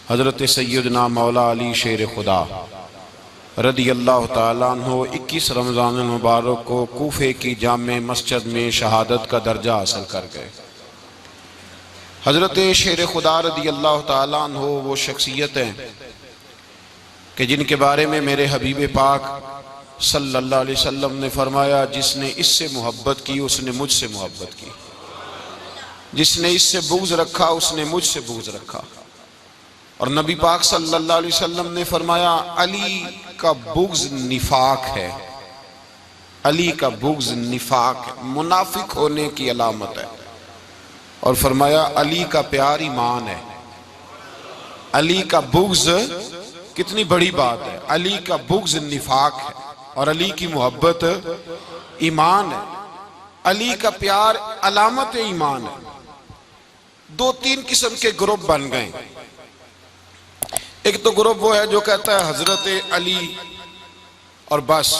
حضرت سیدنا مولا علی شیر خدا رضی اللہ تعالیٰ عنہ 21 رمضان المبارک کو کوفے کی جامع مسجد میں شہادت کا درجہ حاصل کر گئے۔ حضرت شیر خدا رضی اللہ تعالیٰ عنہ وہ شخصیت ہیں کہ جن کے بارے میں میرے حبیب پاک صلی اللہ علیہ وسلم نے فرمایا، جس نے اس سے محبت کی اس نے مجھ سے محبت کی، جس نے اس سے بغض رکھا اس نے مجھ سے بغض رکھا۔ اور نبی پاک صلی اللہ علیہ وسلم نے فرمایا، علی کا بغض نفاق ہے، علی کا بغض نفاق ہے، منافق ہونے کی علامت ہے۔ اور فرمایا علی کا پیار ایمان ہے، علی کا بغض کتنی بڑی بات ہے، علی کا بغض نفاق ہے اور علی کی محبت ایمان ہے، علی کا پیار علامت ایمان ہے۔ دو تین قسم کے گروپ بن گئے۔ ایک تو گروپ وہ ہے جو کہتا ہے حضرت علی اور بس،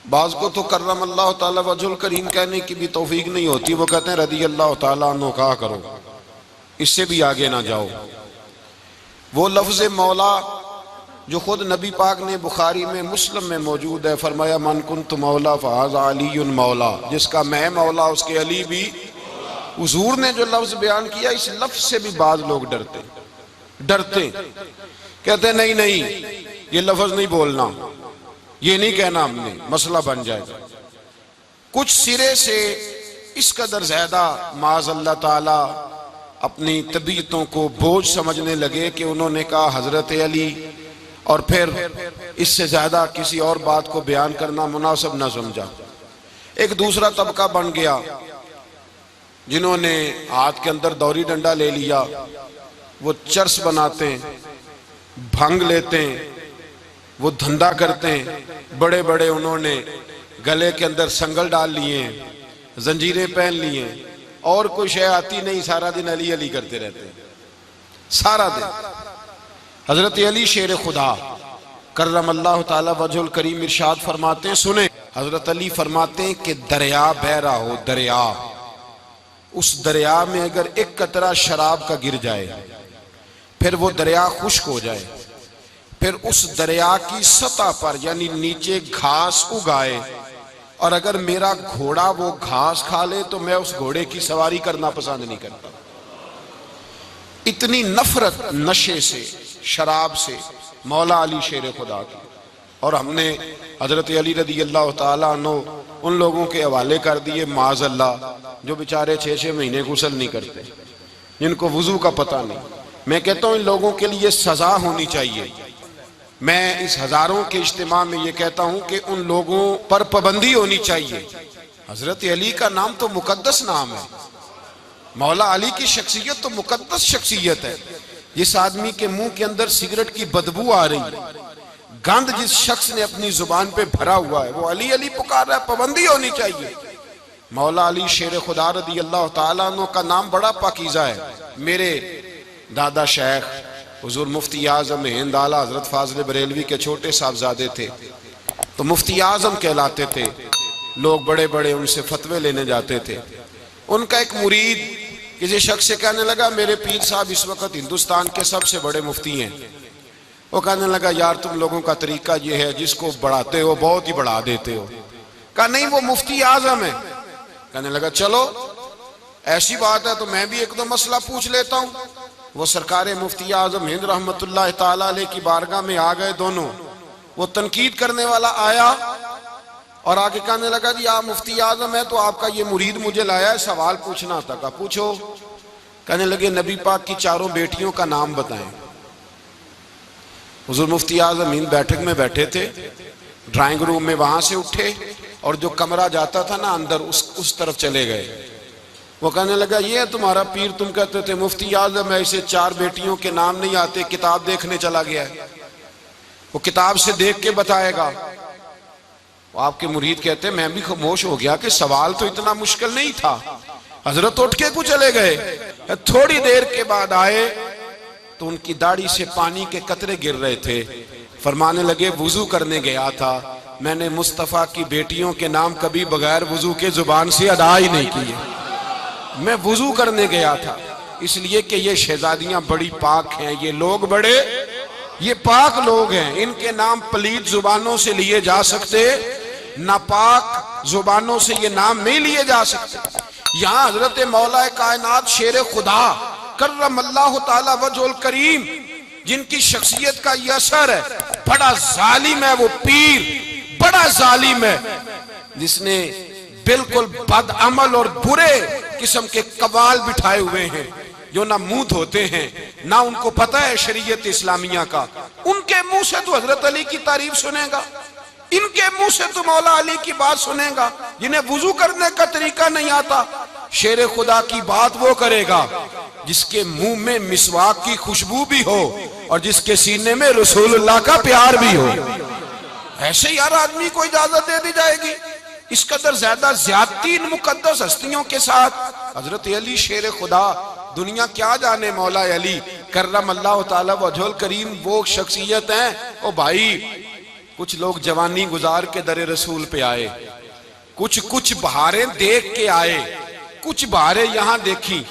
بعض کو تو کرم اللہ تعالیٰ وجہ الکریم کہنے کی بھی توفیق نہیں ہوتی، وہ کہتے ہیں رضی اللہ تعالیٰ عنہ کہا کرو، اس سے بھی آگے نہ جاؤ۔ وہ لفظ مولا جو خود نبی پاک نے بخاری میں مسلم میں موجود ہے، فرمایا من کنت مولا فہذا علی مولا، جس کا میں مولا اس کے علی بھی۔ حضور نے جو لفظ بیان کیا، اس لفظ سے بھی بعض لوگ ڈرتے کہتے ہیں نہیں یہ لفظ نہیں بولنا، یہ نہیں کہنا، ہم نے مسئلہ بن جائے گا۔ کچھ سرے سے اس قدر زیادہ معاذ اللہ تعالی اپنی طبیعتوں کو بوجھ سمجھنے لگے کہ انہوں نے کہا حضرت علی، اور پھر اس سے زیادہ کسی اور بات کو بیان کرنا مناسب نہ سمجھا۔ ایک دوسرا طبقہ بن گیا جنہوں نے ہاتھ کے اندر دوری ڈنڈا لے لیا، وہ چرس بناتے ہیں، بھنگ لیتے ہیں، وہ دھندا کرتے ہیں، بڑے بڑے انہوں نے گلے کے اندر سنگل ڈال لیے ہیں، زنجیریں پہن لیے ہیں، اور کوئی شے آتی نہیں، سارا دن علی علی کرتے رہتے ہیں سارا دن۔ حضرت علی شیر خدا کرم اللہ تعالی وجہ الکریم ارشاد فرماتے ہیں، سنیں، حضرت علی فرماتے ہیں کہ دریا بہ رہا ہو، دریا، اس دریا میں اگر ایک قطرہ شراب کا گر جائے، پھر وہ دریا خشک ہو جائے، پھر اس دریا کی سطح پر یعنی نیچے گھاس اگائے، اور اگر میرا گھوڑا وہ گھاس کھا لے تو میں اس گھوڑے کی سواری کرنا پسند نہیں کرتا۔ اتنی نفرت نشے سے، شراب سے مولا علی شیر خدا کی۔ اور ہم نے حضرت علی رضی اللہ تعالیٰ عنہ ان لوگوں کے حوالے کر دیے معاذ اللہ جو بیچارے 6 مہینے غسل نہیں کرتے، جن کو وضو کا پتہ نہیں۔ میں کہتا ہوں ان لوگوں کے لیے سزا ہونی چاہیے۔ میں اس ہزاروں کے اجتماع میں یہ کہتا ہوں کہ ان لوگوں پر پابندی ہونی چاہیے۔ حضرت علی کا نام تو مقدس نام ہے، مولا علی کی شخصیت تو مقدس شخصیت ہے۔ جس آدمی کے منہ کے اندر سگریٹ کی بدبو آ رہی ہے، گند جس شخص نے اپنی زبان پہ بھرا ہوا ہے، وہ علی علی پکار رہا ہے، پابندی ہونی چاہیے۔ مولا علی شیر خدا رضی اللہ تعالیٰ عنہ کا نام بڑا پاکیزہ ہے۔ میرے دادا شیخ حضور مفتی اعظم ہند اعلیٰ حضرت فاضل بریلوی کے چھوٹے صاحبزادے تھے، تو مفتی اعظم کہلاتے تھے، لوگ بڑے بڑے ان سے فتوے لینے جاتے تھے۔ ان کا ایک مرید کسی شخص سے کہنے لگا میرے پیر صاحب اس وقت ہندوستان کے سب سے بڑے مفتی ہیں۔ وہ کہنے لگا یار تم لوگوں کا طریقہ یہ ہے، جس کو بڑھاتے ہو بہت ہی بڑھا دیتے ہو۔ کہا نہیں وہ مفتی اعظم ہے۔ کہنے لگا چلو ایسی بات ہے تو میں بھی ایک دو مسئلہ پوچھ لیتا ہوں۔ وہ سرکار مفتی اعظم ہند رحمت اللہ تعالیٰ علیہ کی بارگاہ میں آ گئے دونوں۔ وہ تنقید کرنے والا آیا اور آگے کہنے لگا جی آپ مفتی اعظم ہے تو آپ کا یہ مرید مجھے لایا ہے، سوال پوچھنا تھا۔ کہا پوچھو۔ کہنے لگے نبی پاک کی 4 بیٹیوں کا نام بتائیں۔ حضور مفتی اعظم ہند بیٹھک میں بیٹھے تھے، ڈرائنگ روم میں، وہاں سے اٹھے اور جو کمرہ جاتا تھا نا اندر اس طرف چلے گئے۔ وہ کہنے لگا یہ ہے تمہارا پیر، تم کہتے تھے مفتی اعظم ہے، اسے 4 بیٹیوں کے نام نہیں آتے، کتاب دیکھنے چلا گیا ہے، وہ کتاب سے دیکھ کے بتائے گا۔ وہ آپ کے مرید کہتے ہیں میں بھی خاموش ہو گیا کہ سوال تو اتنا مشکل نہیں تھا۔ حضرت اٹھ کے کو چلے گئے، تھوڑی دیر کے بعد آئے تو ان کی داڑھی سے پانی کے قطرے گر رہے تھے۔ فرمانے لگے وضو کرنے گیا تھا، میں نے مصطفیٰ کی بیٹیوں کے نام کبھی بغیر وضو کے زبان سے ادا ہی نہیں کیے۔ میں وضو کرنے گیا تھا، اس لیے کہ یہ شہزادیاں بڑی پاک ہیں، یہ لوگ بڑے یہ پاک لوگ ہیں، ان کے نام پلیت زبانوں سے لیے جا سکتے، ناپاک زبانوں سے یہ نام نہیں لیے جا سکتے۔ یہاں حضرت مولا کائنات شیر خدا کرم اللہ تعالی وجہ الکریم، جن کی شخصیت کا یہ اثر ہے، بڑا ظالم ہے وہ پیر، بڑا ظالم ہے جس نے بالکل بد عمل اور برے قسم کے قوال بٹھائے ہوئے ہیں، جو نہ منہ دھوتے ہیں نہ ان کو پتہ ہے شریعت اسلامیہ کا۔ ان کے منہ سے تو حضرت علی کی تعریف سنے گا، ان کے منہ سے تو مولا علی کی بات سنے گا، جنہیں وضو کرنے کا طریقہ نہیں آتا۔ شیر خدا کی بات وہ کرے گا جس کے منہ میں مسواک کی خوشبو بھی ہو اور جس کے سینے میں رسول اللہ کا پیار بھی ہو۔ ایسے ہی ہر آدمی کو اجازت دے دی جائے گی؟ اس قدر زیادہ زیادتی ان مقدس ہستیوں کے ساتھ۔ حضرت علی شیر خدا، دنیا کیا جانے مولا علی کرم اللہ تعالی وجہ الکریم وہ شخصیت ہیں۔ او بھائی، کچھ لوگ جوانی گزار کے در رسول پہ آئے، کچھ بہاریں دیکھ کے آئے، کچھ بہاریں یہاں دیکھی،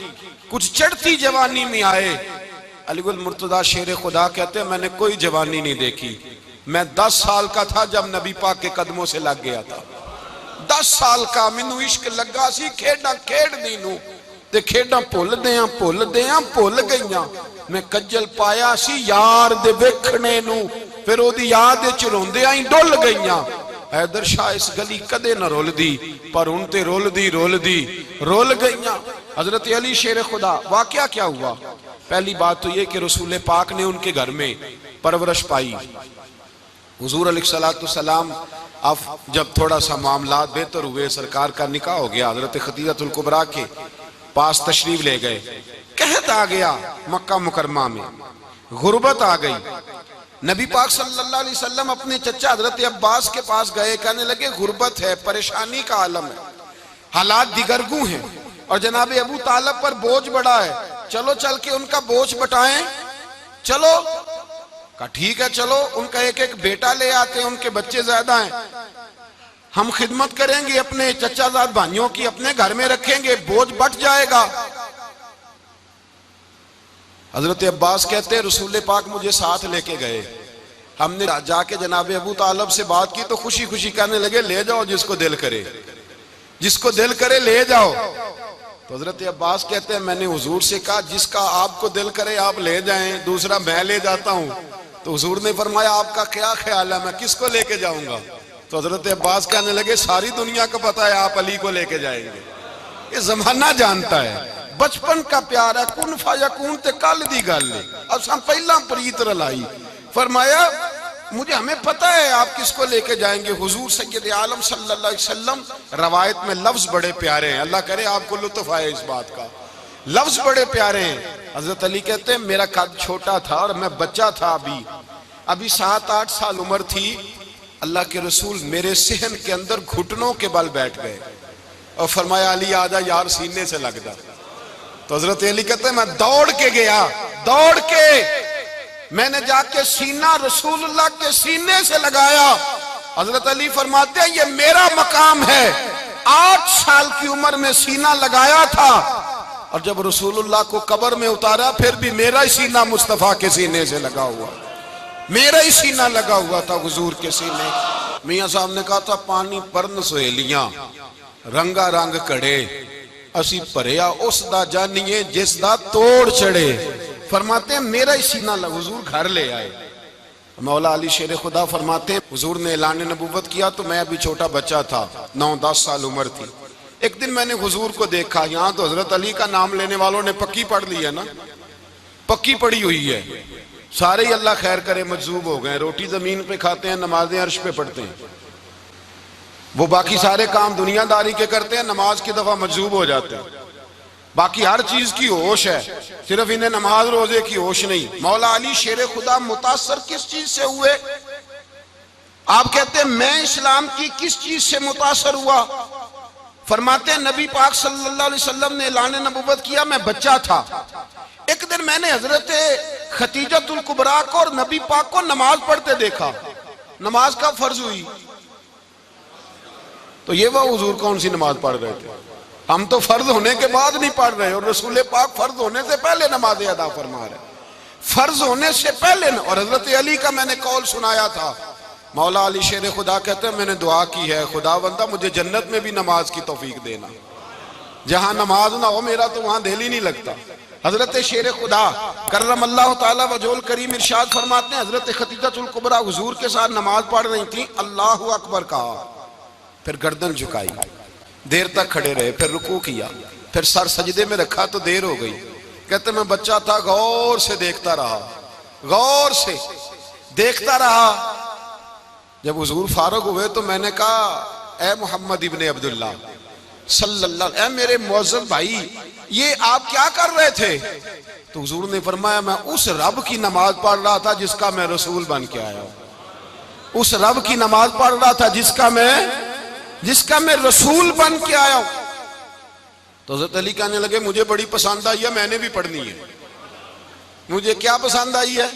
کچھ چڑھتی جوانی میں آئے۔ علی گل مرتضیٰ شیر خدا کہتے ہیں میں نے کوئی جوانی نہیں دیکھی، میں 10 سال کا تھا جب نبی پاک کے قدموں سے لگ گیا تھا۔ 10 سال کا مینوں عشق لگا سی، کھیڈاں کھیڈ دی نوں تے کھیڈاں بھول گئیاں۔ میں کجل پایا سی یار دے ویکھنے نوں، پھر او دی یاد وچ روندیاں ہی ڈل گئیاں۔ حیدر شاہ اس گلی کدے نہ رول دی، پر ان تے رول گئیاں۔ حضرت علی شیر خدا، واقعہ کیا ہوا؟ پہلی بات تو یہ کہ رسول پاک نے ان کے گھر میں پرورش پائی۔ حضور علیہ السلام اب جب تھوڑا سا معاملات بہتر ہوئے، سرکار کا نکاح ہو گیا، حضرت خدیجہ الکبریٰ کے پاس تشریف لے گئے۔ قحط آ گیا مکہ مکرمہ میں، غربت آ گئی۔ نبی پاک صلی اللہ علیہ وسلم اپنے چچا حضرت عباس کے پاس گئے، کہنے لگے غربت ہے، پریشانی کا عالم ہے، حالات دیگرگوں ہیں، اور جناب ابو طالب پر بوجھ بڑا ہے، چلو چل کے ان کا بوجھ بٹائیں۔ چلو، کہا ٹھیک ہے چلو، ان کا ایک بیٹا لے آتے ہیں، ان کے بچے زیادہ ہیں، ہم خدمت کریں گے اپنے چچا زاد بھائیوں کی، اپنے گھر میں رکھیں گے، بوجھ بٹ جائے گا۔ حضرت عباس کہتے ہیں رسول پاک مجھے ساتھ لے کے گئے، ہم نے جا کے جناب ابو طالب سے بات کی تو خوشی خوشی کہنے لگے لے جاؤ جس کو دل کرے لے جاؤ۔ تو حضرت عباس کہتے ہیں میں نے حضور سے کہا جس کا آپ کو دل کرے آپ لے جائیں، دوسرا میں لے جاتا ہوں۔ تو حضور نے فرمایا آپ کا کیا خیال ہے، میں کس کو لے کے جاؤں گا؟ تو حضرت عباس کہنے لگے ساری دنیا کو پتا ہے آپ علی کو لے کے جائیں گے، یہ زمانہ جانتا ہے، بچپن کا پیار ہے، کن فیکون تے کل دی گل ہے، اب ہم پہلا پریت رلائی۔ فرمایا ہمیں پتا ہے آپ کس کو لے کے جائیں گے، حضور سید عالم صلی اللہ علیہ وسلم۔ روایت میں لفظ بڑے پیارے ہیں، اللہ کرے آپ کو لطف آئے اس بات کا، لفظ بڑے پیارے ہیں۔ حضرت علی کہتے ہیں میرا قد چھوٹا تھا اور میں بچہ تھا، ابھی 7-8 سال عمر تھی، اللہ کے رسول میرے صحن کے اندر گھٹنوں کے بل بیٹھ گئے اور فرمایا علی آجا یار سینے سے لگ جا۔ تو حضرت علی کہتے ہیں میں دوڑ کے گیا، میں نے جا کے سینہ رسول اللہ کے سینے سے لگایا۔ حضرت علی فرماتے ہیں یہ میرا مقام ہے، 8 سال کی عمر میں سینہ لگایا تھا، اور جب رسول اللہ کو قبر میں اتارا پھر بھی میرا ہی سینہ مصطفیٰ کے سینے سے لگا ہوا، میرا ہی سینہ لگا ہوا تھا حضور کے سینے۔ میاں صاحب نے کہا تھا پانی پرن سہیلیاں رنگا رنگ کڑے، اسی پریا اس دا جانیے جس دا توڑ چڑے۔ فرماتے ہیں میرا ہی سینہ لگا، حضور گھر لے آئے۔ مولا علی شیر خدا فرماتے ہیں حضور نے اعلان نبوت کیا تو میں ابھی چھوٹا بچہ تھا، 9-10 سال عمر تھی۔ ایک دن میں نے حضور کو دیکھا، یہاں تو حضرت علی کا نام لینے والوں نے پکی پڑھ لی ہے نا، پکی پڑی ہوئی ہے، سارے ہی اللہ خیر کرے مجذوب ہو گئے، روٹی زمین پہ کھاتے ہیں، نمازیں عرش پہ پڑھتے ہیں، وہ باقی سارے کام دنیا داری کے کرتے ہیں، نماز کی دفعہ مجذوب ہو جاتے ہیں، باقی ہر چیز کی ہوش ہے، صرف انہیں نماز روزے کی ہوش نہیں۔ مولا علی شیر خدا متاثر کس چیز سے ہوئے؟ آپ کہتے ہیں میں اسلام کی کس چیز سے متاثر ہوا؟ فرماتے ہیں نبی پاک صلی اللہ علیہ وسلم نے اعلان نبوت کیا، میں بچہ تھا، ایک دن میں نے حضرت خدیجہ الکبریٰ کو اور نبی پاک کو نماز پڑھتے دیکھا۔ نماز کا فرض ہوئی تو یہ وہ حضور کون سی نماز پڑھ رہے تھے؟ ہم تو فرض ہونے کے بعد نہیں پڑھ رہے، اور رسول پاک فرض ہونے سے پہلے نماز ادا فرما رہے، فرض ہونے سے پہلے۔ اور حضرت علی کا میں نے قول سنایا تھا، مولا علی شیر خدا کہتے ہیں میں نے دعا کی ہے خدا بندہ مجھے جنت میں بھی نماز کی توفیق دینا، جہاں نماز نہ ہو میرا تو وہاں دل ہی نہیں لگتا۔ حضرت شیر خدا کرم اللہ تعالیٰ وجہ الکریم ارشاد فرماتے ہیں حضرت خدیجہ الکبریٰ حضور کے ساتھ نماز پڑھ رہی تھیں، اللہ اکبر کہا، پھر گردن جھکائی، دیر تک کھڑے رہے، پھر رکوع کیا، پھر سر سجدے میں رکھا تو دیر ہو گئی۔ کہتے میں بچہ تھا، غور سے دیکھتا رہا، غور سے دیکھتا رہا۔ جب حضور فارغ ہوئے تو میں نے کہا اے محمد ابن عبداللہ صلی اللہ علیہ وسلم، اے میرے معزز بھائی یہ آپ کیا کر رہے تھے؟ تو حضور نے فرمایا میں اس رب کی نماز پڑھ رہا تھا جس کا میں رسول بن کے آیا ہوں، اس رب کی نماز پڑھ رہا تھا جس کا میں رسول بن کے آیا ہوں۔ تو حضرت علی کہنے لگے مجھے بڑی پسند آئی ہے، میں نے بھی پڑھنی ہے۔ مجھے کیا پسند آئی ہے؟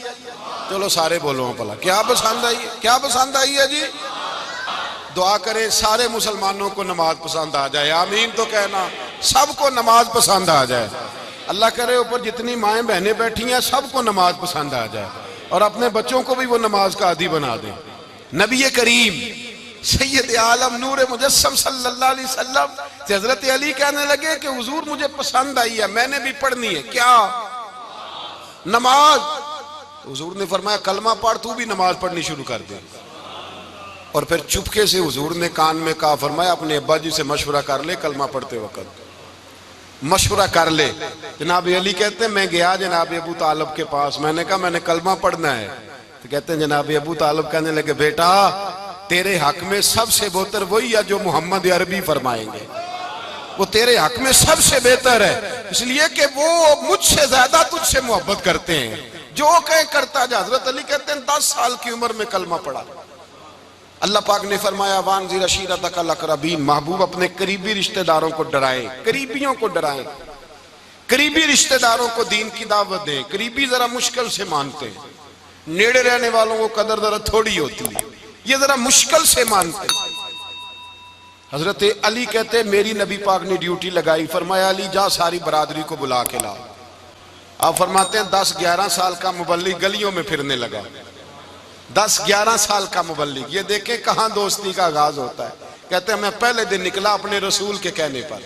چلو سارے بولو پلا کیا پسند آئی ہے؟ کیا پسند آئی ہے جی؟ دعا کرے سارے مسلمانوں کو نماز پسند آ جائے، آمین تو کہنا، سب کو نماز پسند آ جائے۔ اللہ کرے اوپر جتنی مائیں بہنیں بیٹھی ہیں سب کو نماز پسند آ جائے، اور اپنے بچوں کو بھی وہ نماز کا عادی بنا دیں۔ نبی کریم سید عالم نور مجسم صلی اللہ علیہ وسلم سے حضرت علی کہنے لگے کہ حضور مجھے پسند آئی ہے، میں نے بھی پڑھنی ہے۔ کیا؟ نماز۔ حضور نے فرمایا کلمہ پڑھ، تو بھی نماز پڑھنی شروع کر دے۔ اور پھر چپکے سے حضور نے کان میں کہا، فرمایا اپنے ابا جی سے مشورہ کر لے کلمہ پڑھتے وقت، مشورہ کر لے۔ جناب علی کہتے ہیں میں گیا جناب ابو طالب کے پاس، میں نے کہا میں نے کلمہ پڑھنا ہے۔ تو کہتے ہیں جناب ابو طالب کہنے لگے بیٹا تیرے حق میں سب سے بہتر وہی ہے جو محمد عربی فرمائیں گے، وہ تیرے حق میں سب سے بہتر ہے، اس لیے کہ وہ مجھ سے زیادہ تجھ سے محبت کرتے ہیں، جو کہیں کرتا جا۔ حضرت علی کہتے ہیں 10 سال کی عمر میں کلمہ پڑھا۔ اللہ پاک نے فرمایا وانذر عشیرتک الاقربین، محبوب اپنے قریبی رشتہ داروں کو ڈرائیں، قریبیوں کو ڈرائیں، قریبی رشتہ داروں کو دین کی دعوت دیں۔ قریبی ذرا مشکل سے مانتے ہیں، نیڑے رہنے والوں کو قدر ذرا تھوڑی ہوتی ہے، یہ ذرا مشکل سے مانتے ہیں۔ حضرت علی کہتے ہیں میری نبی پاک نے ڈیوٹی لگائی، فرمایا علی جا ساری برادری کو بلا کے لا۔ آپ فرماتے ہیں 10-11 سال کا مبلغ گلیوں میں پھرنے لگا، 10-11 سال کا مبلغ، یہ دیکھیں کہاں دوستی کا آغاز ہوتا ہے۔ کہتے ہیں میں پہلے دن نکلا اپنے رسول کے کہنے پر،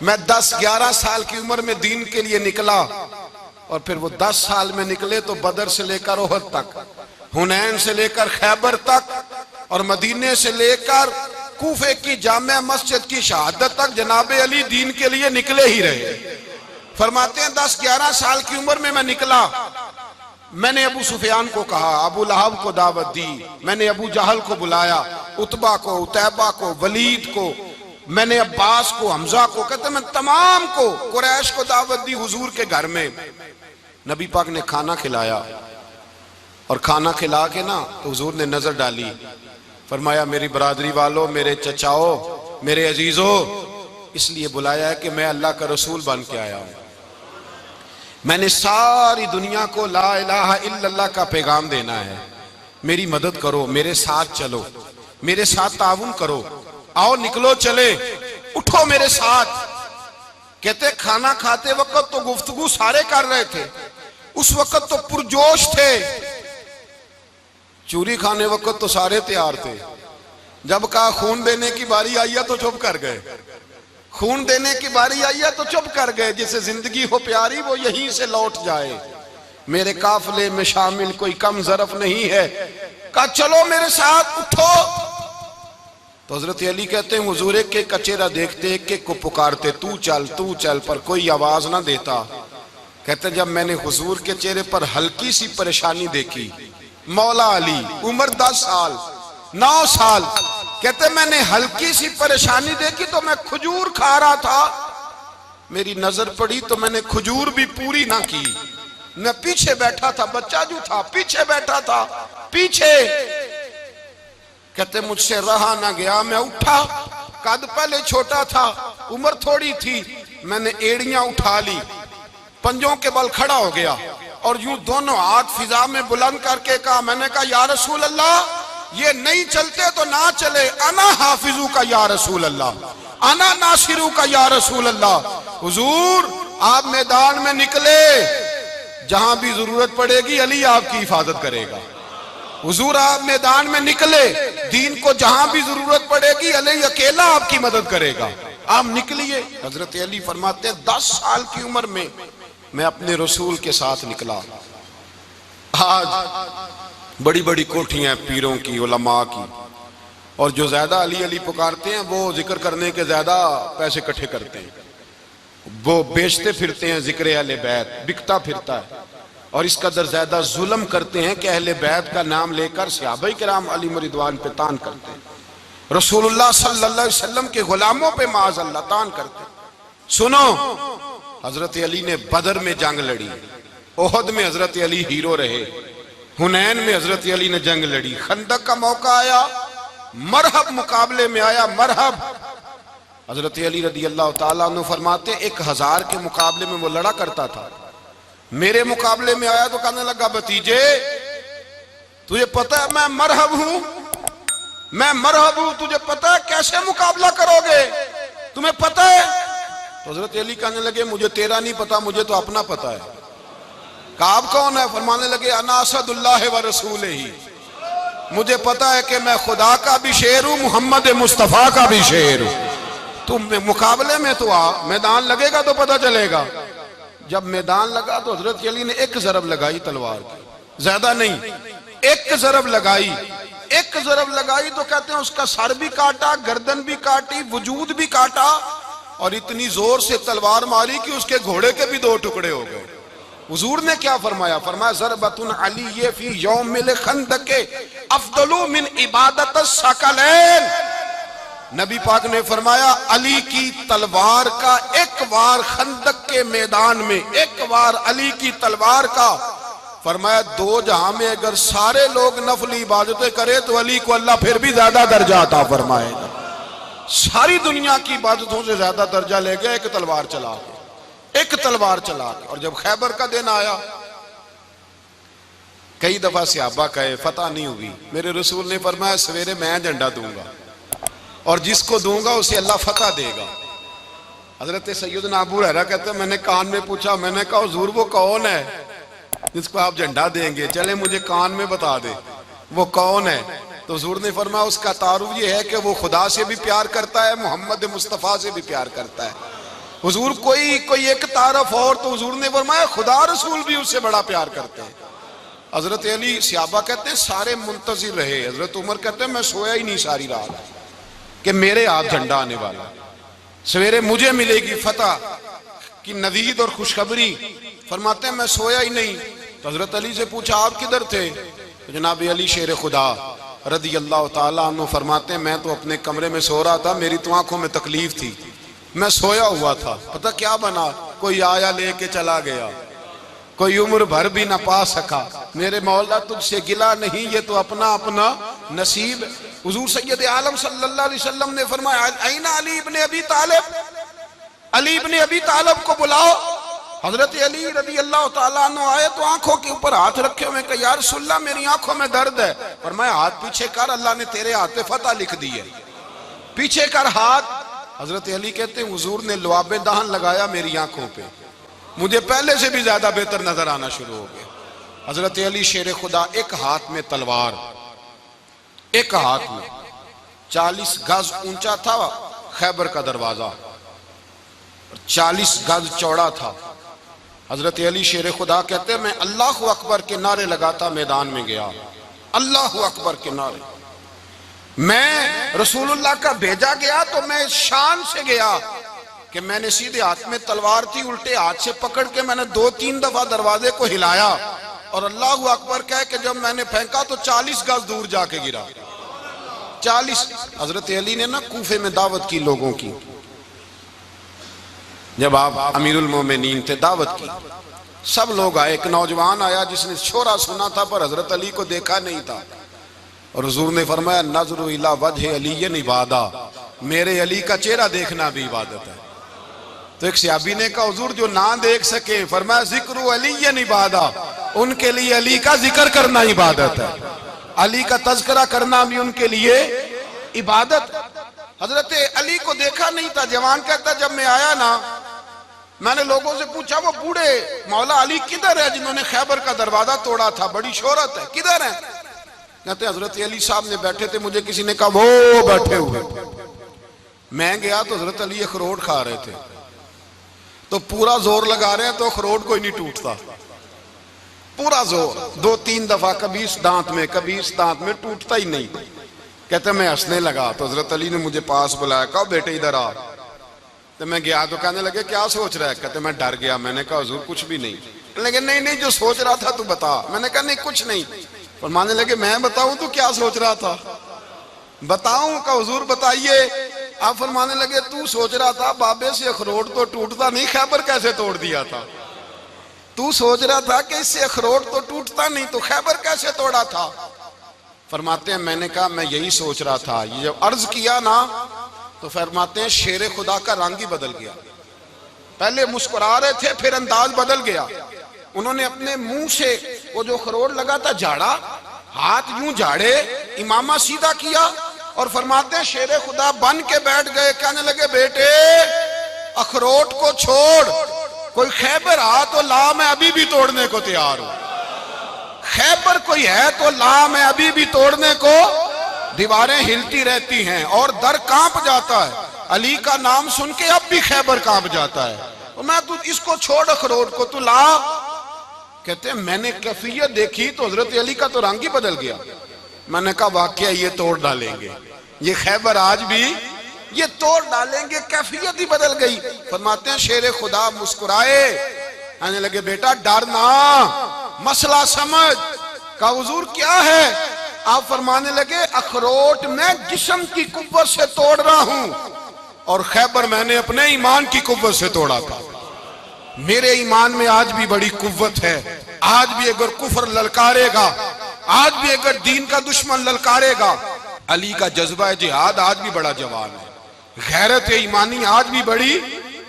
میں 10-11 سال کی عمر میں دین کے لیے نکلا، اور پھر وہ 10 سال میں نکلے تو بدر سے لے کر احد تک، حنین سے لے کر خیبر تک، اور مدینے سے لے کر کوفے کی جامع مسجد کی شہادت تک جناب علی دین کے لیے نکلے ہی رہے۔ فرماتے ہیں 10-11 سال کی عمر میں نکلا، میں نے ابو سفیان کو کہا، ابو لہب کو دعوت دی، میں نے ابو جہل کو بلایا، عتبہ کو، عتیبہ کو، ولید کو، میں نے عباس کو، حمزہ کو، کہتے میں تمام کو، قریش کو دعوت دی حضور کے گھر میں۔ نبی پاک نے کھانا کھلایا، اور کھانا کھلا کے نا تو حضور نے نظر ڈالی، فرمایا میری برادری والوں، میرے چچاؤ، میرے عزیزوں، اس لیے بلایا ہے کہ میں اللہ کا رسول بن کے آیا ہوں، میں نے ساری دنیا کو لا الہ الا اللہ کا پیغام دینا ہے، میری مدد کرو، میرے ساتھ چلو، میرے ساتھ تعاون کرو، آؤ نکلو چلے، اٹھو میرے ساتھ۔ کہتے کھانا کھاتے وقت تو گفتگو سارے کر رہے تھے، اس وقت تو پرجوش تھے، چوری کھانے وقت تو سارے تیار تھے، جب کہا خون دینے کی باری آئی ہے تو چپ کر گئے، خون دینے کی باری آئی ہے تو چپ کر گئے، جسے زندگی ہو پیاری وہ یہیں سے لوٹ جائے، میرے قافلے میں شامل کوئی کم ظرف نہیں ہے، کہا چلو میرے ساتھ اٹھو۔ تو حضرت علی کہتے ہیں حضور ایک ایک چہرہ دیکھتے، ایک ایک کو پکارتے، تو چل پر کوئی آواز نہ دیتا۔ کہتے جب میں نے حضور کے چہرے پر ہلکی سی پریشانی دیکھی، مولا علی عمر 10 سال 9 سال، کہتے میں نے ہلکی سی پریشانی دیکھی تو میں کھجور کھا رہا تھا، میری نظر پڑی تو میں نے کھجور بھی پوری نہ کی، میں پیچھے بیٹھا تھا، بچہ جو تھا پیچھے بیٹھا تھا، پیچھے۔ کہتے مجھ سے رہا نہ گیا، میں اٹھا، قد پہلے چھوٹا تھا، عمر تھوڑی تھی، میں نے ایڑیاں اٹھا لی، پنجوں کے بل کھڑا ہو گیا، اور یوں دونوں ہاتھ فضا میں بلند کر کے کہا، میں نے کہا یا رسول اللہ یہ نہیں چلتے تو نہ چلے، انا حافظو کا یا رسول اللہ، انا ناصرو کا یا رسول اللہ، حضور آپ میدان میں نکلے، جہاں بھی ضرورت پڑے گی علی آپ کی حفاظت کرے گا۔ حضور آپ میدان میں نکلے، دین کو جہاں بھی ضرورت پڑے گی علی اکیلا آپ کی مدد کرے گا۔ آپ نکلیے۔ حضرت علی فرماتے ہیں 10 سال کی عمر میں میں اپنے رسول کے ساتھ نکلا۔ آج بڑی بڑی کوٹھیاں پیروں کی، علماء کی، اور جو زیادہ علی علی پکارتے ہیں وہ ذکر کرنے کے زیادہ پیسے اکٹھے کرتے ہیں، وہ بیچتے پھرتے ہیں ذکر اہل بیت، بکتا پھرتا ہے، اور اس قدر زیادہ ظلم کرتے ہیں کہ اہل بیت کا نام لے کر صحابہ کرام علی رضوان پہ تان کرتے ہیں، رسول اللہ صلی اللہ علیہ وسلم کے غلاموں پہ معاذ اللہ تان کرتے ہیں۔ سنو، حضرت علی نے بدر میں جنگ لڑی، احد میں حضرت علی ہیرو رہے، حنین میں حضرت علی نے جنگ لڑی، خندق کا موقع آیا، مرحب مقابلے میں آیا، مرحب۔ حضرت علی رضی اللہ تعالیٰ عنہ فرماتے ہیں 1000 کے مقابلے میں وہ لڑا کرتا تھا، میرے مقابلے میں آیا تو کہنے لگا بھتیجے تجھے پتہ ہے میں مرحب ہوں، میں مرحب ہوں، تجھے پتہ ہے کیسے مقابلہ کرو گے، تمہیں پتہ ہے؟ تو حضرت علی کہنے لگے مجھے تیرا نہیں پتا، مجھے تو اپنا پتا ہے۔ کعب کون ہے؟ فرمانے لگے انا اسد اللہ و رسولہ ہی، مجھے پتا ہے کہ میں خدا کا بھی شعر ہوں، محمد مصطفیٰ کا بھی شعر ہوں۔ تم مقابلے میں تو آ، میدان لگے گا تو پتہ چلے گا۔ جب میدان لگا تو حضرت علی نے ایک ضرب لگائی تلوار کی، زیادہ نہیں، ایک ضرب لگائی، ایک ضرب لگائی تو کہتے ہیں اس کا سر بھی کاٹا، گردن بھی کاٹی، وجود بھی کاٹا، اور اتنی زور سے تلوار ماری کہ اس کے گھوڑے کے بھی 2 ٹکڑے ہو گئے۔ حضور نے کیا فرمایا؟ فرمایا ضربۃ علی فی یوم الخندق افضل من عبادت الثقلین۔ نبی پاک نے فرمایا علی کی تلوار کا ایک وار خندق کے میدان میں، ایک وار علی کی تلوار کا، فرمایا 2 جہاں میں اگر سارے لوگ نفل عبادتیں کرے تو علی کو اللہ پھر بھی زیادہ درجہ عطا فرمائے گا۔ ساری دنیا کی عبادتوں سے زیادہ درجہ لے گیا ایک تلوار چلا کے، ایک تلوار چلا کے۔ اور جب خیبر کا دن آیا، کئی دفعہ صحابہ کہے فتح نہیں ہوئی، میرے رسول نے فرمایا سویرے میں جھنڈا دوں گا اور جس کو دوں گا اسے اللہ فتح دے گا۔ حضرت سیدنا ابو ہریرہ کہتے ہیں میں نے کان میں پوچھا، میں نے کہا حضور وہ کون ہے جس کو آپ جھنڈا دیں گے؟ چلے مجھے کان میں بتا دے وہ کون ہے۔ تو حضور نے فرمایا اس کا تعارف یہ ہے کہ وہ خدا سے بھی پیار کرتا ہے، محمد مصطفیٰ سے بھی پیار کرتا ہے۔ حضور کوئی ایک تعارف اور، تو حضور نے فرمایا خدا رسول بھی اس سے بڑا پیار کرتے ہیں۔ حضرت علی، صحابہ کہتے ہیں سارے منتظر رہے، حضرت عمر کہتے ہیں میں سویا ہی نہیں ساری رات کہ میرے ہاتھ جھنڈا آنے والا، سویرے مجھے ملے گی فتح کی نوید اور خوشخبری۔ فرماتے ہیں میں سویا ہی نہیں۔ تو حضرت علی سے پوچھا آپ کدھر تھے؟ تو جناب علی شیر خدا رضی اللہ تعالیٰ عنہ فرماتے ہیں میں تو اپنے کمرے میں سو رہا تھا، میری تو آنکھوں میں تکلیف تھی، میں سویا ہوا تھا، پتہ کیا بنا، کوئی آیا لے کے چلا گیا، کوئی عمر بھر بھی نہ پا سکا۔ میرے مولا تجھ سے گلا نہیں، یہ تو اپنا اپنا نصیب۔ حضور سید عالم صلی اللہ علیہ وسلم نے فرمایا این علی ابن ابی طالب، علی ابن ابی طالب کو بلاؤ۔ حضرت علی رضی اللہ تعالیٰ عنہ آئے تو آنکھوں کے اوپر ہاتھ رکھے ہوئے کہ یا رسول اللہ میری آنکھوں میں درد ہے۔ فرمایا ہاتھ پیچھے کر، اللہ نے تیرے ہاتھ پہ فتح لکھ دی ہے، پیچھے کر ہاتھ۔ حضرت علی کہتے ہیں حضور نے لعاب دہن لگایا میری آنکھوں پہ، مجھے پہلے سے بھی زیادہ بہتر نظر آنا شروع ہو گیا۔ حضرت علی شیر خدا، ایک ہاتھ میں تلوار، ایک ہاتھ میں 40 گز اونچا تھا خیبر کا دروازہ، 40 گز چوڑا تھا۔ حضرت علی شیر خدا کہتے ہیں میں اللہ اکبر کے نعرے لگاتا میدان میں گیا، اللہ اکبر کے نعرے۔ میں رسول اللہ کا بھیجا گیا تو میں شان سے گیا کہ میں نے سیدھے ہاتھ میں تلوار تھی، الٹے ہاتھ سے پکڑ کے میں نے 2-3 دفعہ دروازے کو ہلایا اور اللہ اکبر کہہ کہ جب میں نے پھینکا تو 40 گز دور جا کے گرا، 40۔ حضرت علی نے نا کوفے میں دعوت کی لوگوں کی، جب آپ امیر المومنین تھے دعوت کی، سب لوگ آئے، ایک نوجوان آیا جس نے شورا سنا تھا پر حضرت علی کو دیکھا نہیں تھا، اور حضور نے فرمایا نظر الی وجہ علی عبادہ، میرے علی کا چہرہ دیکھنا بھی عبادت ہے۔ تو ایک صحابی نے کہا حضور جو نہ دیکھ سکے، فرمایا ذکر علی عبادہ، ان کے لیے علی کا ذکر کرنا عبادت ہے، علی کا تذکرہ کرنا بھی ان کے لیے عبادت۔ حضرت علی کو دیکھا نہیں تھا. جوان کہتا جب میں آیا نا میں نے لوگوں سے پوچھا وہ بوڑھے مولا علی کدھر ہے جنہوں نے خیبر کا دروازہ توڑا تھا, بڑی شہرت ہے, کدھر ہیں؟ کہتے حضرت علی صاحب نے بیٹھے تھے, مجھے کسی نے کہا وہ بیٹھے ہوئے. میں گیا تو حضرت علی اخروٹ کھا رہے تھے, تو پورا زور لگا رہے ہیں تو اخروٹ کوئی نہیں ٹوٹتا, پورا زور 2-3 دفعہ, کبھی اس دانت میں کبھی اس دانت میں, ٹوٹتا ہی نہیں. کہتے میں ہنسنے لگا تو حضرت علی نے مجھے پاس بلایا, کہا بیٹے ادھر آ. تو میں گیا تو کہنے لگے کیا سوچ رہا ہے؟ کہتے میں ڈر گیا. میں نے کہا حضور کچھ بھی نہیں. لیکن نہیں جو سوچ رہا تھا تو بتا. میں نے کہا نہیں کچھ نہیں. فرمانے لگے میں بتاؤں تو کیا سوچ رہا تھا؟ بتاؤں؟ کہ حضور بتائیے. آپ فرمانے لگے تو سوچ رہا تھا بابے سے اخروٹ تو ٹوٹتا نہیں, خیبر کیسے توڑ دیا تھا؟ تو سوچ رہا تھا کہ اس سے اخروٹ تو ٹوٹتا نہیں تو خیبر کیسے توڑا تھا؟ فرماتے ہیں میں نے کہا میں یہی سوچ رہا تھا. یہ جب عرض کیا نا تو فرماتے ہیں شیر خدا کا رنگ ہی بدل گیا. پہلے مسکرا رہے تھے پھر انداز بدل گیا. انہوں نے اپنے منہ سے وہ جو خروٹ لگا تھا جھاڑا, ہاتھ یوں جھاڑے, امامہ سیدھا کیا اور فرماتے ہیں شیر خدا بن کے بیٹھ گئے. کہنے لگے بیٹے اخروٹ کو چھوڑ, کوئی خیبر آ تو لا, میں ابھی بھی توڑنے کو تیار ہوں. خیبر کوئی ہے تو لا, میں ابھی بھی توڑنے کو. دیواریں ہلتی رہتی ہیں اور در کانپ جاتا ہے. علی کا نام سن کے اب بھی خیبر کانپ جاتا ہے. میں تو اس کو چھوڑ اخروٹ کو تو لا. کہتے ہیں میں نے کیفیت دیکھی تو حضرت علی کا تو رنگ ہی بدل گیا. میں نے کہا واقعہ یہ توڑ ڈالیں گے, یہ خیبر آج بھی یہ توڑ ڈالیں گے, کیفیت ہی بدل گئی. فرماتے ہیں شیر خدا مسکرائے, کہنے لگے بیٹا ڈرنا, مسئلہ سمجھ. کہا حضور کیا ہے؟ آپ فرمانے لگے اخروٹ میں جسم کی قوت سے توڑ رہا ہوں اور خیبر میں نے اپنے ایمان کی قوت سے توڑا تھا. میرے ایمان میں آج بھی بڑی قوت ہے. آج بھی اگر کفر للکارے گا, آج بھی اگر دین کا دشمن للکارے گا, علی کا جذبہ جہاد آج بھی بڑا جوان ہے. غیرت ایمانی آج بھی بڑی,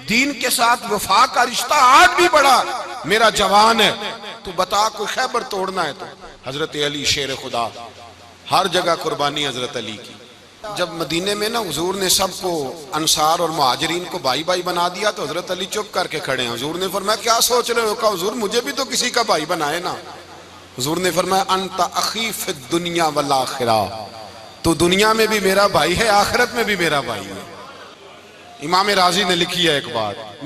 دین کے ساتھ وفا کا رشتہ آج بھی بڑا میرا جوان ہے. تو بتا کوئی خیبر توڑنا ہے تو حضرت علی شیر خدا, ہر جگہ قربانی حضرت علی کی. جب مدینے میں نا حضور نے سب کو انصار اور مہاجرین کو بھائی بھائی بنا دیا تو حضرت علی چپ کر کے کھڑے ہیں. حضور نے فرمایا کیا سوچ رہے ہو؟ کہا حضور مجھے بھی تو کسی کا بھائی بنائے نا. حضور نے فرمایا انت اخی فی الدنیا والآخرہ, تو دنیا میں بھی میرا بھائی ہے, آخرت میں بھی میرا بھائی ہے. امام راضی نے لکھی ہے ایک بات,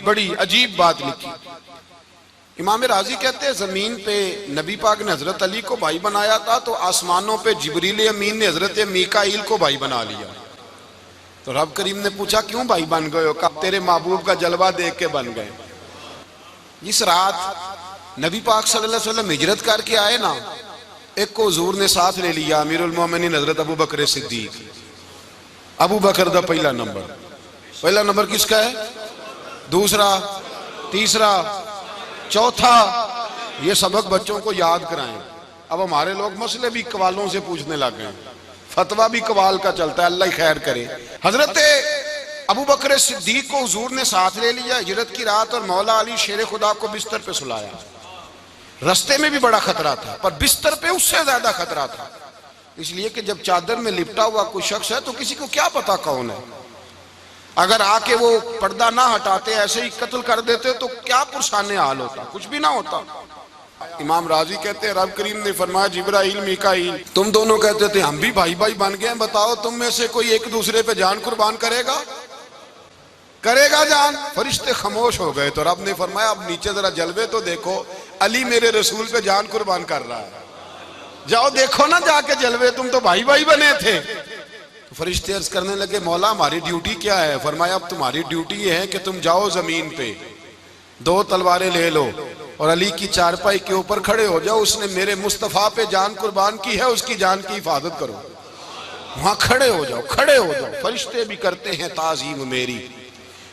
بڑی عجیب بات لکھی. امام راضی کہتے ہیں زمین پہ نبی پاک نے حضرت علی کو بھائی بنایا تھا تو آسمانوں پہ جبریل امین نے حضرت میکائیل کو بھائی بنا لیا. تو رب کریم نے پوچھا کیوں بھائی بن گئے ہو؟ کہا تیرے محبوب کا جلوہ دیکھ کے بن گئے. جس رات نبی پاک صلی اللہ علیہ وسلم ہجرت کر کے آئے نا, ایک کو حضور نے ساتھ لے لیا, امیر المومنین حضرت ابو بکر صدیق. ابو بکر دا پہلا نمبر کس کا ہے؟ دوسرا, تیسرا, چوتھا. یہ سبق بچوں کو یاد کرائیں. اب ہمارے لوگ مسئلے بھی قوالوں سے پوچھنے لگ گئے, فتویٰ بھی قوال کا چلتا ہے, اللہ ہی خیر کرے. حضرت ابو بکر صدیق کو حضور نے ساتھ لے لیا ہجرت کی رات, اور مولا علی شیر خدا کو بستر پہ سلایا. رستے میں بھی بڑا خطرہ تھا پر بستر پہ اس سے زیادہ خطرہ تھا, اس لیے کہ جب چادر میں لپٹا ہوا کوئی شخص ہے تو کسی کو کیا پتا کون ہے. اگر آ کے وہ پردہ نہ ہٹاتے ایسے ہی قتل کر دیتے تو کیا پرسان حال ہوتا, کچھ بھی نہ ہوتا. امام راضی کہتے ہیں رب کریم نے فرمایا جبرائیل میکائیل تم دونوں کہتے تھے ہم بھی بھائی بھائی بن گئے ہیں, بتاؤ تم میں سے کوئی ایک دوسرے پہ جان قربان کرے گا جان؟ فرشتے خاموش ہو گئے. تو رب نے فرمایا اب نیچے ذرا جلوے تو دیکھو, علی میرے رسول پہ جان قربان کر رہا ہے, جاؤ دیکھو نا جا کے جلوے, تم تو بھائی بھائی بنے تھے. فرشتے عرض کرنے لگے مولا ہماری ڈیوٹی کیا ہے؟ فرمایا اب تمہاری ڈیوٹی یہ ہے کہ تم جاؤ زمین پہ 2 تلواریں لے لو اور علی کی چارپائی کے اوپر کھڑے ہو جاؤ, اس نے میرے مصطفیٰ پہ جان قربان کی ہے, اس کی جان کی حفاظت کرو. وہاں کھڑے ہو جاؤ. فرشتے بھی کرتے ہیں تعظیم میری,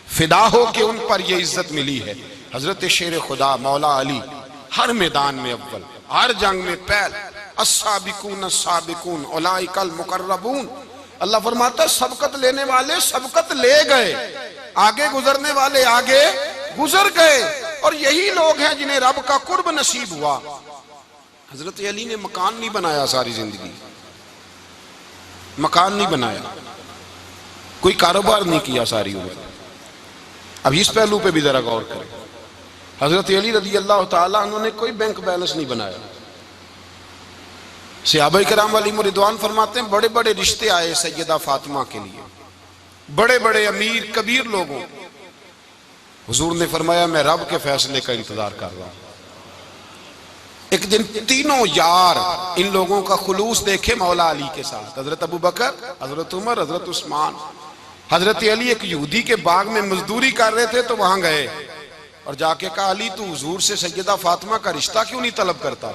فدا ہو کہ ان پر یہ عزت ملی ہے. حضرت شیر خدا مولا علی ہر میدان میں اول, ہر جنگ میں پہل. السابقون السابقون اولئک المقربون. اللہ فرماتا ہے سبقت لینے والے سبقت لے گئے, آگے گزرنے والے آگے گزر گئے, اور یہی لوگ ہیں جنہیں رب کا قرب نصیب ہوا. حضرت علی نے مکان نہیں بنایا, ساری زندگی مکان نہیں بنایا. کوئی کاروبار نہیں کیا ساری عمر۔ اب اس پہلو پہ بھی ذرا غور کریں، حضرت علی رضی اللہ تعالیٰ عنہ نے کوئی بینک بیلنس نہیں بنایا۔ صحابہ کرام علیہم رضوان فرماتے ہیں بڑے بڑے رشتے آئے سیدہ فاطمہ کے لیے، بڑے بڑے امیر کبیر لوگوں، حضور نے فرمایا میں رب کے فیصلے کا انتظار کر رہا ہوں۔ ایک دن تینوں یار ان لوگوں کا خلوص دیکھے مولا علی کے ساتھ، حضرت ابو بکر، حضرت عمر، حضرت عثمان۔ حضرت علی ایک یہودی کے باغ میں مزدوری کر رہے تھے تو وہاں گئے اور جا کے کہا علی تو حضور سے سیدہ فاطمہ کا رشتہ کیوں نہیں طلب کرتا؟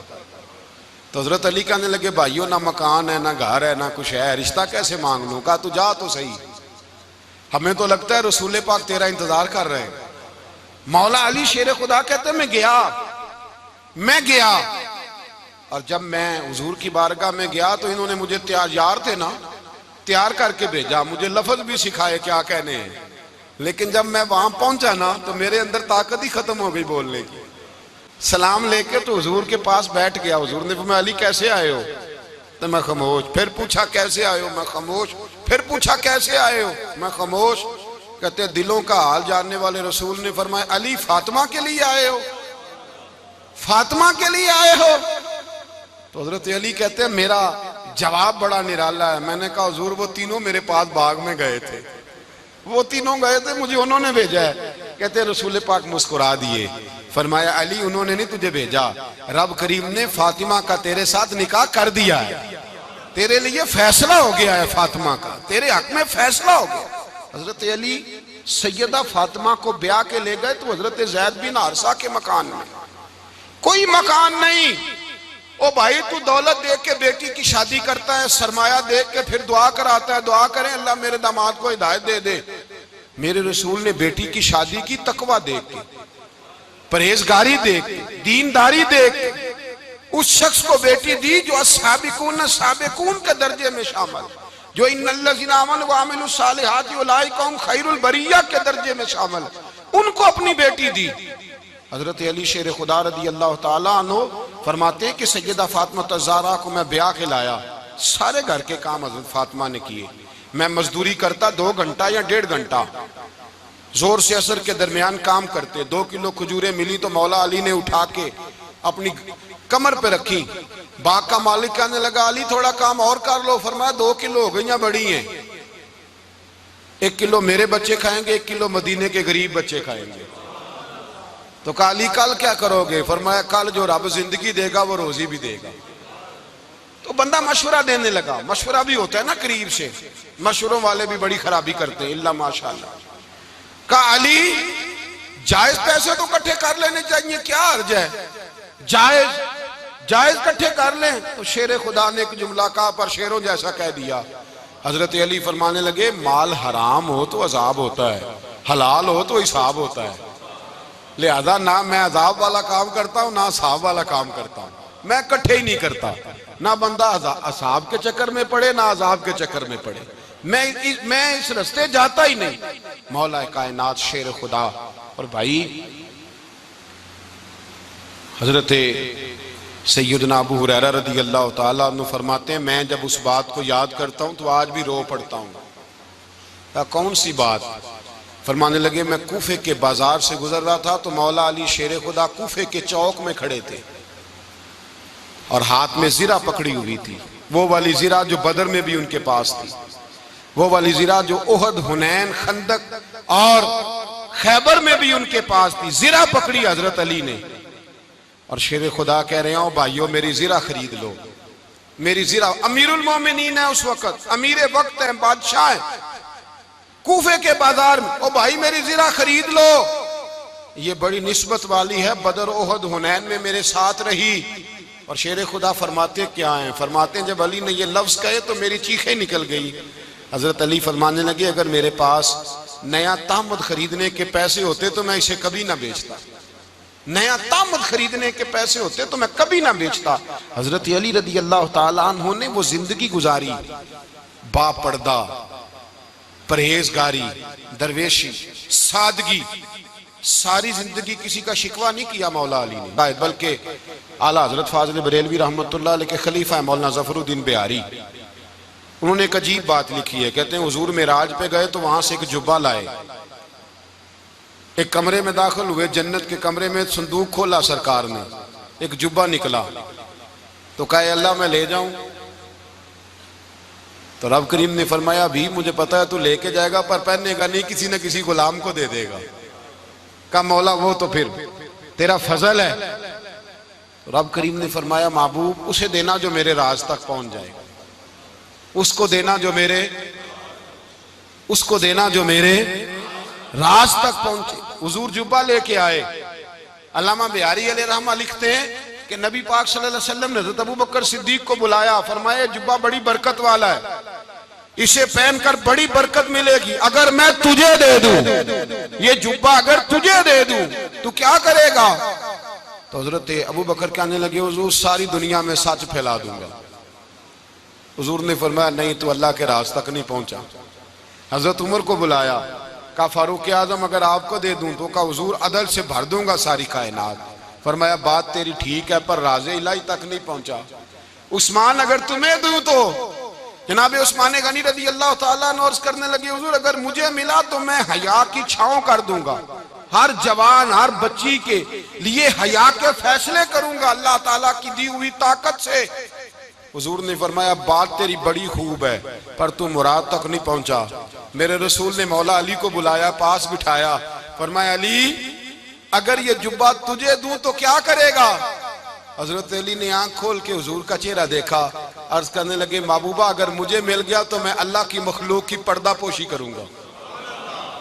تو حضرت علی کہنے لگے بھائیو نہ مکان ہے نہ گھر ہے نہ کچھ ہے، رشتہ کیسے مانگ لوں؟ کہا تو جا تو صحیح، ہمیں تو لگتا ہے رسول پاک تیرا انتظار کر رہے ہیں۔ مولا علی شیر خدا کہتے ہیں میں گیا اور جب میں حضور کی بارگاہ میں گیا تو انہوں نے مجھے یار تھے نا تیار کر کے بھیجا، مجھے لفظ بھی سکھائے کیا کہنے ہیں، لیکن جب میں وہاں پہنچا نا تو میرے اندر طاقت ہی ختم ہو گئی بولنے کی۔ سلام لے کے تو حضور کے پاس بیٹھ گیا، حضور نے فرمایا علی کیسے آئے ہو؟ تو میں خاموش، پھر پوچھا کیسے آئے ہو؟ میں خاموش، پھر پوچھا کیسے آئے ہو؟ میں خاموش۔ کہتے دلوں کا حال جاننے والے رسول نے فرمایا علی فاطمہ کے لیے آئے ہو؟ فاطمہ کے لیے آئے ہو؟ تو حضرت علی کہتے ہیں میرا جواب بڑا نرالا ہے۔ میں نے کہا حضور وہ تینوں میرے پاس باغ میں گئے تھے، وہ تینوں گئے تھے، مجھے انہوں نے بھیجا ہے۔ کہتے ہیں رسول پاک مسکرا دیے، فرمایا علی انہوں نے نہیں تجھے بھیجا، رب کریم نے فاطمہ کا تیرے ساتھ نکاح کر دیا ہے، تیرے لیے فیصلہ ہو گیا ہے، فاطمہ کا تیرے حق میں فیصلہ ہو گیا۔ حضرت علی سیدہ فاطمہ کو بیاہ کے لے گئے تو حضرت زید بن حارثہ کے مکان میں، کوئی مکان نہیں۔ او بھائی تو دولت دیکھ کے بیٹی کی شادی کرتا ہے، سرمایہ دیکھ کے پھر دعا کراتا ہے، دعا کریں اللہ میرے داماد کو ہدایت دے دے۔ میرے رسول نے بیٹی کی شادی کی تقوی دیکھ کے، پرہیزگاری دیکھ کے، دینداری دیکھ کے اس شخص کو بیٹی دی جو السابقون سابقون کے درجے میں شامل، جو ان الذین آمنوا وعملوا الصالحات اولئک هم خیر البریہ کے درجے میں شامل، ان کو اپنی بیٹی دی۔ حضرت علی شیر خدا رضی اللہ تعالیٰ عنہ فرماتے ہیں کہ سیدہ فاطمہ الزہرا کو میں بیاہ کے لایا، سارے گھر کے کام حضرت فاطمہ نے کیے، میں مزدوری کرتا 2 گھنٹہ یا 1.5 گھنٹہ، زور سے عصر کے درمیان کام کرتے، 2 کلو کھجوریں ملی تو مولا علی نے اٹھا کے اپنی کمر پہ رکھی، باغ کا مالک کہنے لگا علی تھوڑا کام اور کر لو، فرمایا 2 کلو ہو گئیں بڑی ہیں، 1 کلو میرے بچے کھائیں گے، 1 کلو مدینے کے غریب بچے کھائیں گے۔ تو کہا علی کل کیا کرو گے؟ فرمایا کل جو رب زندگی دے گا وہ روزی بھی دے گا۔ تو بندہ مشورہ دینے لگا، مشورہ بھی ہوتا ہے نا قریب سے، مشوروں والے بھی بڑی خرابی کرتے ہیں اللہ ماشاءاللہ۔ کہا علی جائز پیسے تو کٹھے کر لینے چاہیے، کیا عرض ہے؟ جائز کٹھے کر لیں۔ تو شیر خدا نے ایک جملہ کہا پر شیروں جیسا کہہ دیا۔ حضرت علی فرمانے لگے مال حرام ہو تو عذاب ہوتا ہے، حلال ہو تو حساب ہوتا ہے، لہذا نہ میں عذاب والا کام کرتا ہوں نہ حساب والا کام کرتا ہوں، میں کٹھے ہی نہیں کرتا، نہ بندہ عذاب کے چکر میں پڑے نہ عذاب کے چکر میں پڑے، میں اس رستے جاتا ہی نہیں۔ مولا کائنات شیر خدا۔ اور بھائی حضرت سیدنا ابو ہریرہ رضی اللہ تعالیٰ عنہ فرماتے ہیں میں جب اس بات کو یاد کرتا ہوں تو آج بھی رو پڑتا ہوں۔ کون سی بات؟ فرمانے لگے میں کوفے کے بازار سے گزر رہا تھا تو مولا علی شیر خدا کوفے کے چوک میں کھڑے تھے اور ہاتھ میں زرہ پکڑی ہوئی تھی، وہ والی زرہ جو بدر میں بھی ان کے پاس تھی، وہ والی زرہ جو احد، حنین، خندق اور خیبر میں بھی ان کے پاس تھی، زرہ پکڑی حضرت علی نے اور شیر خدا کہہ رہے ہیں بھائیو میری زرہ خرید لو، میری زرہ، امیر المومنین ہے اس وقت، امیر وقت ہے، بادشاہ ہے کوفے کے بازار میں، او بھائی میری زرہ خرید لو، یہ بڑی نسبت والی ہے، بدر احد حنین میں میرے ساتھ رہی۔ اور شیر خدا فرماتے کیا ہیں؟ فرماتے ہیں جب علی نے یہ لفظ کہے تو میری چیخیں نکل گئی۔ حضرت علی فرمانے لگے اگر میرے پاس نیا تامد خریدنے کے پیسے ہوتے تو میں اسے کبھی نہ بیچتا، نیا تامد خریدنے کے پیسے ہوتے تو میں کبھی نہ بیچتا۔ حضرت علی رضی اللہ تعالیٰ عنہ نے وہ زندگی گزاری، با پردہ، پرہیزگاری، درویشی، سادگی، ساری زندگی کسی کا شکوہ نہیں کیا مولا علی نے، بلکہ اعلیٰ حضرت فاضل بریلوی رحمت اللہ علیہ کے خلیفہ مولانا ظفر الدین بہاری، انہوں نے ایک عجیب بات لکھی ہے، کہتے ہیں حضور معراج پہ گئے تو وہاں سے ایک جبہ لائے، ایک کمرے میں داخل ہوئے، جنت کے کمرے میں صندوق کھولا سرکار نے، ایک جبہ نکلا تو کہا اے اللہ میں لے جاؤں؟ تو رب کریم نے فرمایا بھی مجھے پتا ہے تو لے کے جائے گا پر پہننے کا نہیں، کسی نہ کسی غلام کو دے دے گا۔ کہا مولا وہ تو پھر تیرا فضل ہے۔ رب کریم نے فرمایا محبوب اسے دینا جو میرے راز تک پہنچ جائے، اس کو دینا جو میرے راز تک پہنچے۔ حضور جبہ لے کے آئے۔ علامہ بہاری علیہ رحمہ لکھتے ہیں کہ نبی پاک صلی اللہ علیہ وسلم نے حضرت ابو بکر صدیق کو بلایا، فرمایا جبہ بڑی برکت والا ہے، اسے پہن کر بڑی برکت ملے گی، اگر میں تجھے دے دوں، یہ جبہ اگر تجھے دے دوں تو کیا کرے گا؟ تو حضرت ابو بکر کہنے لگے حضور ساری دنیا میں سچ پھیلا دوں گا۔ حضور نے فرمایا نہیں تو اللہ کے راز تک نہیں پہنچا۔ حضرت عمر کو بلایا، کہا فاروق اعظم اگر آپ کو دے دوں تو کہا حضور عدل سے بھر دوں گا ساری کائنات۔ فرمایا بات تیری ٹھیک ہے پر راز الہی تک نہیں پہنچا۔ عثمان اگر تمہیں دوں تو جناب عثمان غنی رضی اللہ تعالیٰ عنہ عرض کرنے لگے حضور اگر مجھے ملا تو میں حیا کی چھاؤں کر دوں گا، ہر جوان ہر بچی کے لیے حیا کے فیصلے کروں گا اللہ تعالیٰ کی دی ہوئی طاقت سے۔ حضور نے فرمایا بات تیری بڑی خوب ہے پر تو مراد تک نہیں پہنچا۔ میرے رسول نے مولا علی کو بلایا، پاس بٹھایا، فرمایا علی اگر یہ جبہ تجھے دوں تو کیا کرے گا؟ حضرت علی نے آنکھ کھول کے حضور کا چہرہ دیکھا، عرض کرنے لگے محبوبہ اگر مجھے مل گیا تو میں اللہ کی مخلوق کی پردہ پوشی کروں گا،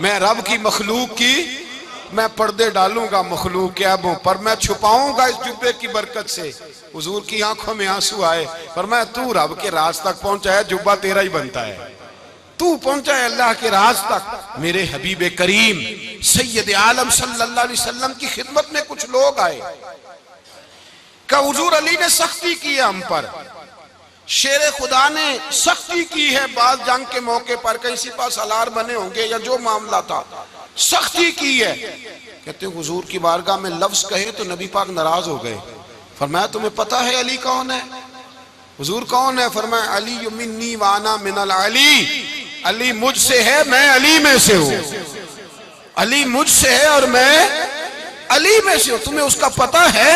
میں رب کی مخلوق کی میں پردے ڈالوں گا مخلوق کے عیبوں پر، میں چھپاؤں گا اس جبے کی برکت سے۔ حضور کی آنکھوں میں آنسو آئے، فرمایا تو رب کے راز تک پہنچا ہے، جبہ تیرا ہی بنتا ہے، تو پہنچا ہے اللہ کے راز تک۔ میرے حبیب کریم سید عالم صلی اللہ علیہ وسلم کی خدمت میں کچھ لوگ آئے کہ حضور علی نے سختی کی ہے ہم پر، شیر خدا نے سختی کی ہے، بعض جنگ کے موقع پر کہیں سپہ سالار بنے ہوں گے یا جو معاملہ تھا سختی کی ہے۔ کہتے ہیں حضور کی بارگاہ میں لفظ کہے تو نبی پاک ناراض ہو گئے۔ فرمایا تمہیں پتا ہے علی کون ہے؟ حضور کون ہے؟ فرمایا علی منی وانا من العلی، علی مجھ سے ہے میں علی میں سے ہوں، علی مجھ سے ہے اور میں علی میں سے ہوں، تمہیں اس کا پتہ ہے؟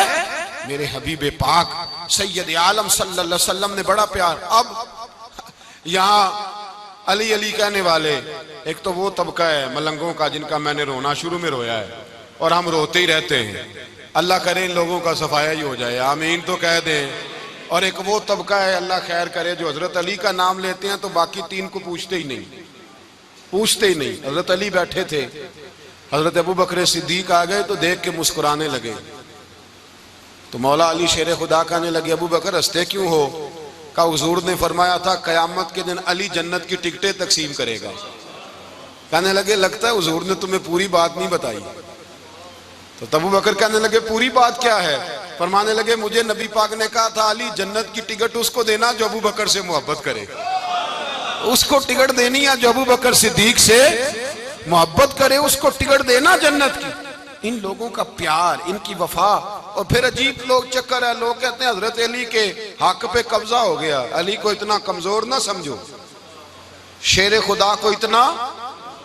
میرے حبیب پاک سید عالم صلی اللہ علیہ وسلم نے بڑا پیار۔ اب یہاں علی علی کہنے والے ایک تو وہ طبقہ ہے ملنگوں کا جن کا میں نے رونا شروع میں رویا ہے اور ہم روتے ہی رہتے ہیں، اللہ کرے ان لوگوں کا صفایا ہی ہو جائے، آمین تو کہہ دیں۔ اور ایک وہ طبقہ ہے اللہ خیر کرے جو حضرت علی کا نام لیتے ہیں تو باقی تین کو پوچھتے ہی نہیں۔ حضرت علی بیٹھے تھے، حضرت ابو بکر صدیق آ گئے تو دیکھ کے مسکرانے لگے، تو مولا علی شیر خدا کہنے لگے ابو بکر ہنستے کیوں ہو؟ کہا حضور نے فرمایا تھا قیامت کے دن علی جنت کی ٹکٹیں تقسیم کرے گا۔ کہنے لگے لگتا ہے حضور نے تمہیں پوری بات نہیں بتائی۔ تو ابو بکر کہنے لگے پوری بات کیا ہے؟ فرمانے لگے مجھے نبی پاک نے کہا تھا علی جنت کی ٹکٹ اس کو دینا جو ابو بکر سے محبت کرے، اس کو ٹکٹ دینی ہے جو ابو بکر صدیق سے محبت کرے، اس کو ٹکٹ دینا جنت کی۔ ان لوگوں کا پیار، ان کی وفا، اور پھر عجیب لوگ چکر ہے، لوگ کہتے ہیں حضرت علی کے حق پہ قبضہ ہو گیا، علی کو اتنا کمزور نہ سمجھو، شیر خدا کو اتنا،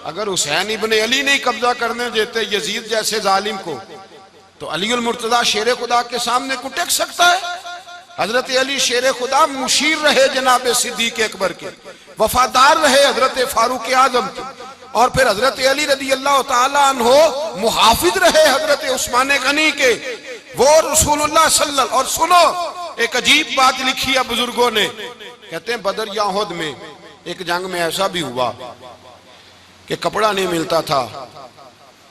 اگر حسین ابن علی نہیں قبضہ کرنے دیتے یزید جیسے ظالم کو تو علی المرتضیٰ شیر خدا کے سامنے کو ٹک سکتا ہے؟ حضرت علی شیر خدا مشیر رہے جناب صدیق اکبر کے، وفادار رہے حضرت فاروق اعظم کے، اور پھر حضرت علی رضی اللہ تعالیٰ عنہ محافظ رہے حضرت عثمان غنی کے، وہ رسول اللہ صلی اللہ علیہ وسلم۔ اور سنو ایک عجیب بات لکھی ہے بزرگوں نے، کہتے ہیں بدر یا احد میں ایک جنگ میں ایسا بھی ہوا کہ کپڑا نہیں ملتا تھا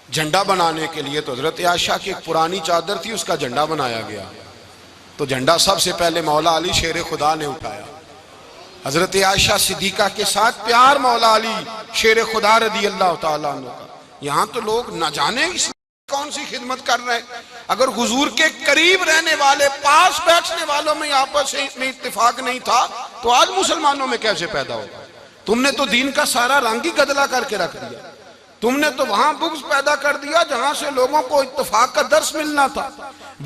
جھنڈا بنانے کے لیے، تو حضرت عائشہ کی ایک پرانی چادر تھی اس کا جھنڈا بنایا گیا، تو جھنڈا سب سے پہلے مولا علی شیر خدا نے اٹھایا۔ حضرت عائشہ صدیقہ کے ساتھ پیار مولا علی شیر خدا رضی اللہ تعالیٰ عنہ کا۔ یہاں تو لوگ نہ جانے اس کون سی خدمت کر رہے ہیں، اگر حضور کے قریب رہنے والے پاس بیٹھنے والوں میں آپس میں اتفاق نہیں تھا تو آج مسلمانوں میں کیسے پیدا ہوگا؟ تم نے تو دین کا سارا رنگ ہی گدلا کر کے رکھ دیا، تم نے تو وہاں بغض پیدا کر دیا جہاں سے لوگوں کو اتفاق کا درس ملنا تھا،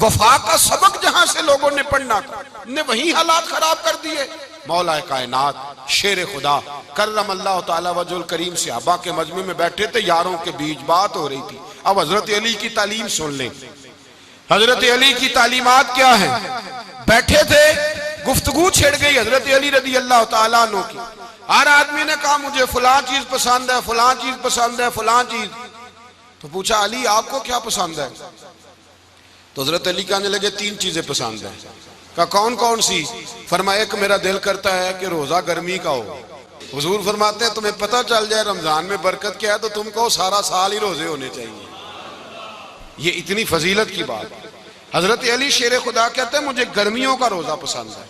وفا کا سبق جہاں سے لوگوں نے پڑھنا تھا، نے وہی حالات خراب کر دیے۔ مولا کائنات شیر خدا کرم اللہ تعالی وجہ الکریم صحابہ کے مجمع میں بیٹھے تھے، یاروں کے بیچ بات ہو رہی تھی۔ اب حضرت علی کی تعلیم سن لیں، حضرت علی کی تعلیمات کیا ہیں۔ بیٹھے تھے، گفتگو چھڑ گئی حضرت علی رضی اللہ تعالیٰ عنہ کی۔ ہر آدمی نے کہا مجھے فلاں چیز پسند ہے، فلاں چیز پسند ہے، فلاں چیز۔ تو پوچھا علی آپ کو کیا پسند ہے؟ تو حضرت علی کہنے لگے 3 چیزیں پسند ہیں۔ کہا کون کون سی؟ فرمایا ایک میرا دل کرتا ہے کہ روزہ گرمی کا ہو۔ حضور فرماتے ہیں تمہیں پتہ چل جائے رمضان میں برکت کیا ہے تو تم کو سارا سال ہی روزے ہونے چاہیے۔ یہ اتنی فضیلت کی بات۔ حضرت علی شیر خدا کہتے ہیں مجھے گرمیوں کا روزہ پسند ہے۔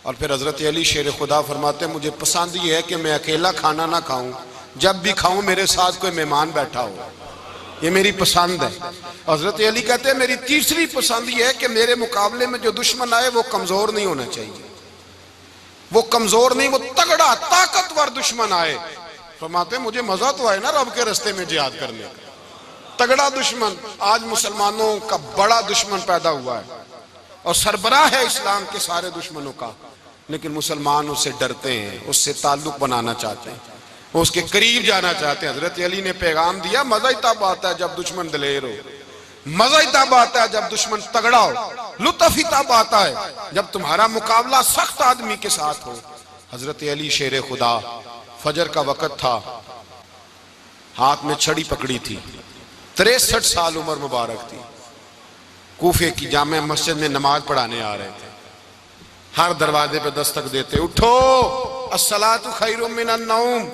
اور پھر حضرت علی شیر خدا فرماتے ہیں مجھے پسند یہ ہے کہ میں اکیلا کھانا نہ کھاؤں، جب بھی کھاؤں میرے ساتھ کوئی مہمان بیٹھا ہو، یہ میری پسند ہے۔ حضرت علی کہتے ہیں میری تیسری پسند یہ ہے کہ میرے مقابلے میں جو دشمن آئے وہ کمزور نہیں ہونا چاہیے، وہ کمزور نہیں، وہ تگڑا طاقتور دشمن آئے۔ فرماتے ہیں مجھے مزہ تو آئے نا رب کے رستے میں جہاد کرنے کا۔ تگڑا دشمن، آج مسلمانوں کا بڑا دشمن پیدا ہوا ہے اور سربراہ ہے اسلام کے سارے دشمنوں کا، لیکن مسلمان اس سے ڈرتے ہیں، اس سے تعلق بنانا چاہتے ہیں، وہ اس کے قریب جانا چاہتے ہیں۔ حضرت علی نے پیغام دیا مزہ ہی تب آتا ہے جب دشمن دلیر ہو، مزہ ہی تب آتا ہے جب دشمن تگڑا ہو، لطف ہی تب آتا ہے جب تمہارا مقابلہ سخت آدمی کے ساتھ ہو۔ حضرت علی شیر خدا، فجر کا وقت تھا، ہاتھ میں چھڑی پکڑی تھی، 63 سال عمر مبارک تھی، کوفے کی جامع مسجد میں نماز پڑھانے آ رہے تھے۔ ہر دروازے پہ دستک دیتے اٹھو الصلاۃ خیر من النوم۔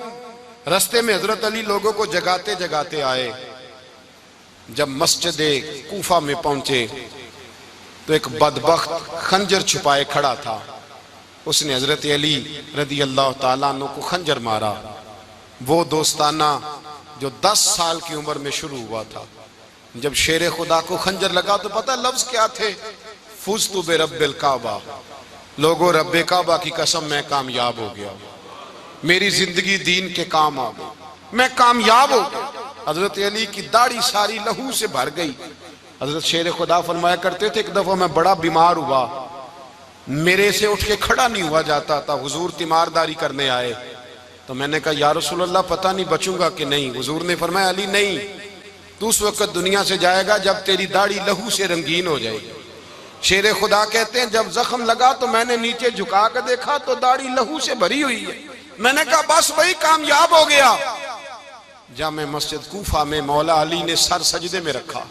رستے میں حضرت علی لوگوں کو جگاتے جگاتے آئے۔ جب مسجد کوفہ میں پہنچے تو ایک بدبخت خنجر چھپائے کھڑا تھا، اس نے حضرت علی رضی اللہ تعالیٰ عنہ کو خنجر مارا۔ وہ دوستانہ جو 10 سال کی عمر میں شروع ہوا تھا، جب شیر خدا کو خنجر لگا تو پتہ لفظ کیا تھے؟ فزت برب الکعبہ، لوگوں رب کعبہ کی قسم میں کامیاب ہو گیا، میری زندگی دین کے کام آ گئی، میں کامیاب ہو گیا۔ حضرت علی کی داڑھی ساری لہو سے بھر گئی۔ حضرت شیر خدا فرمایا کرتے تھے ایک دفعہ میں بڑا بیمار ہوا، میرے سے اٹھ کے کھڑا نہیں ہوا جاتا تھا، حضور تیمارداری کرنے آئے تو میں نے کہا یا رسول اللہ پتہ نہیں بچوں گا کہ نہیں۔ حضور نے فرمایا علی نہیں، تو اس وقت دنیا سے جائے گا جب تیری داڑھی لہو سے رنگین ہو جائے گی۔ شیر خدا کہتے ہیں جب زخم لگا تو میں نے نیچے جھکا کر دیکھا تو داڑھی لہو سے بھری ہوئی ہے، میں نے کہا بس وہی کامیاب ہو گیا۔ جامع مسجد کوفہ میں مولا علی نے سر سجدے میں رکھا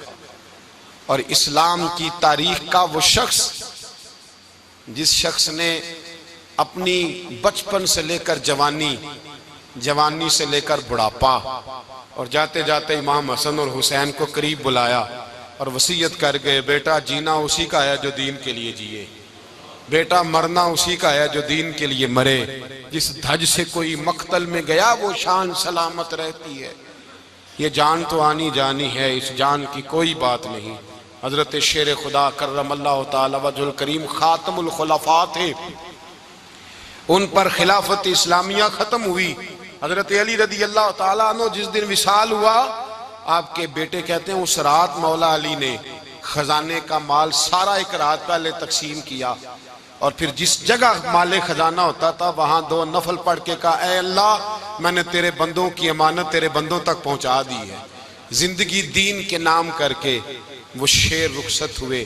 اور اسلام کی تاریخ کا وہ شخص جس شخص نے اپنی بچپن سے لے کر جوانی، جوانی سے لے کر بڑھاپا، اور جاتے جاتے امام حسن اور حسین کو قریب بلایا اور وصیت کر گئے بیٹا جینا اسی کا ہے جو دین کے لیے جیے، بیٹا مرنا اسی کا ہے جو دین کے لیے مرے، جس دھج سے کوئی مقتل میں گیا وہ شان سلامت رہتی ہے، یہ جان تو آنی جانی ہے، اس جان کی کوئی بات نہیں۔ حضرت شیر خدا کرم اللہ تعالی وجہ الکریم خاتم الخلفاء تھے، ان پر خلافت اسلامیہ ختم ہوئی۔ حضرت علی رضی اللہ تعالیٰ عنہ جس دن وصال ہوا، آپ کے بیٹے کہتے ہیں اس رات مولا علی نے خزانے کا مال سارا ایک رات پہلے تقسیم کیا، اور پھر جس جگہ مال خزانہ ہوتا تھا وہاں 2 نفل پڑھ کے کہا اے اللہ میں نے تیرے بندوں کی امانت تیرے بندوں تک پہنچا دی ہے۔ زندگی دین کے نام کر کے وہ شیر رخصت ہوئے۔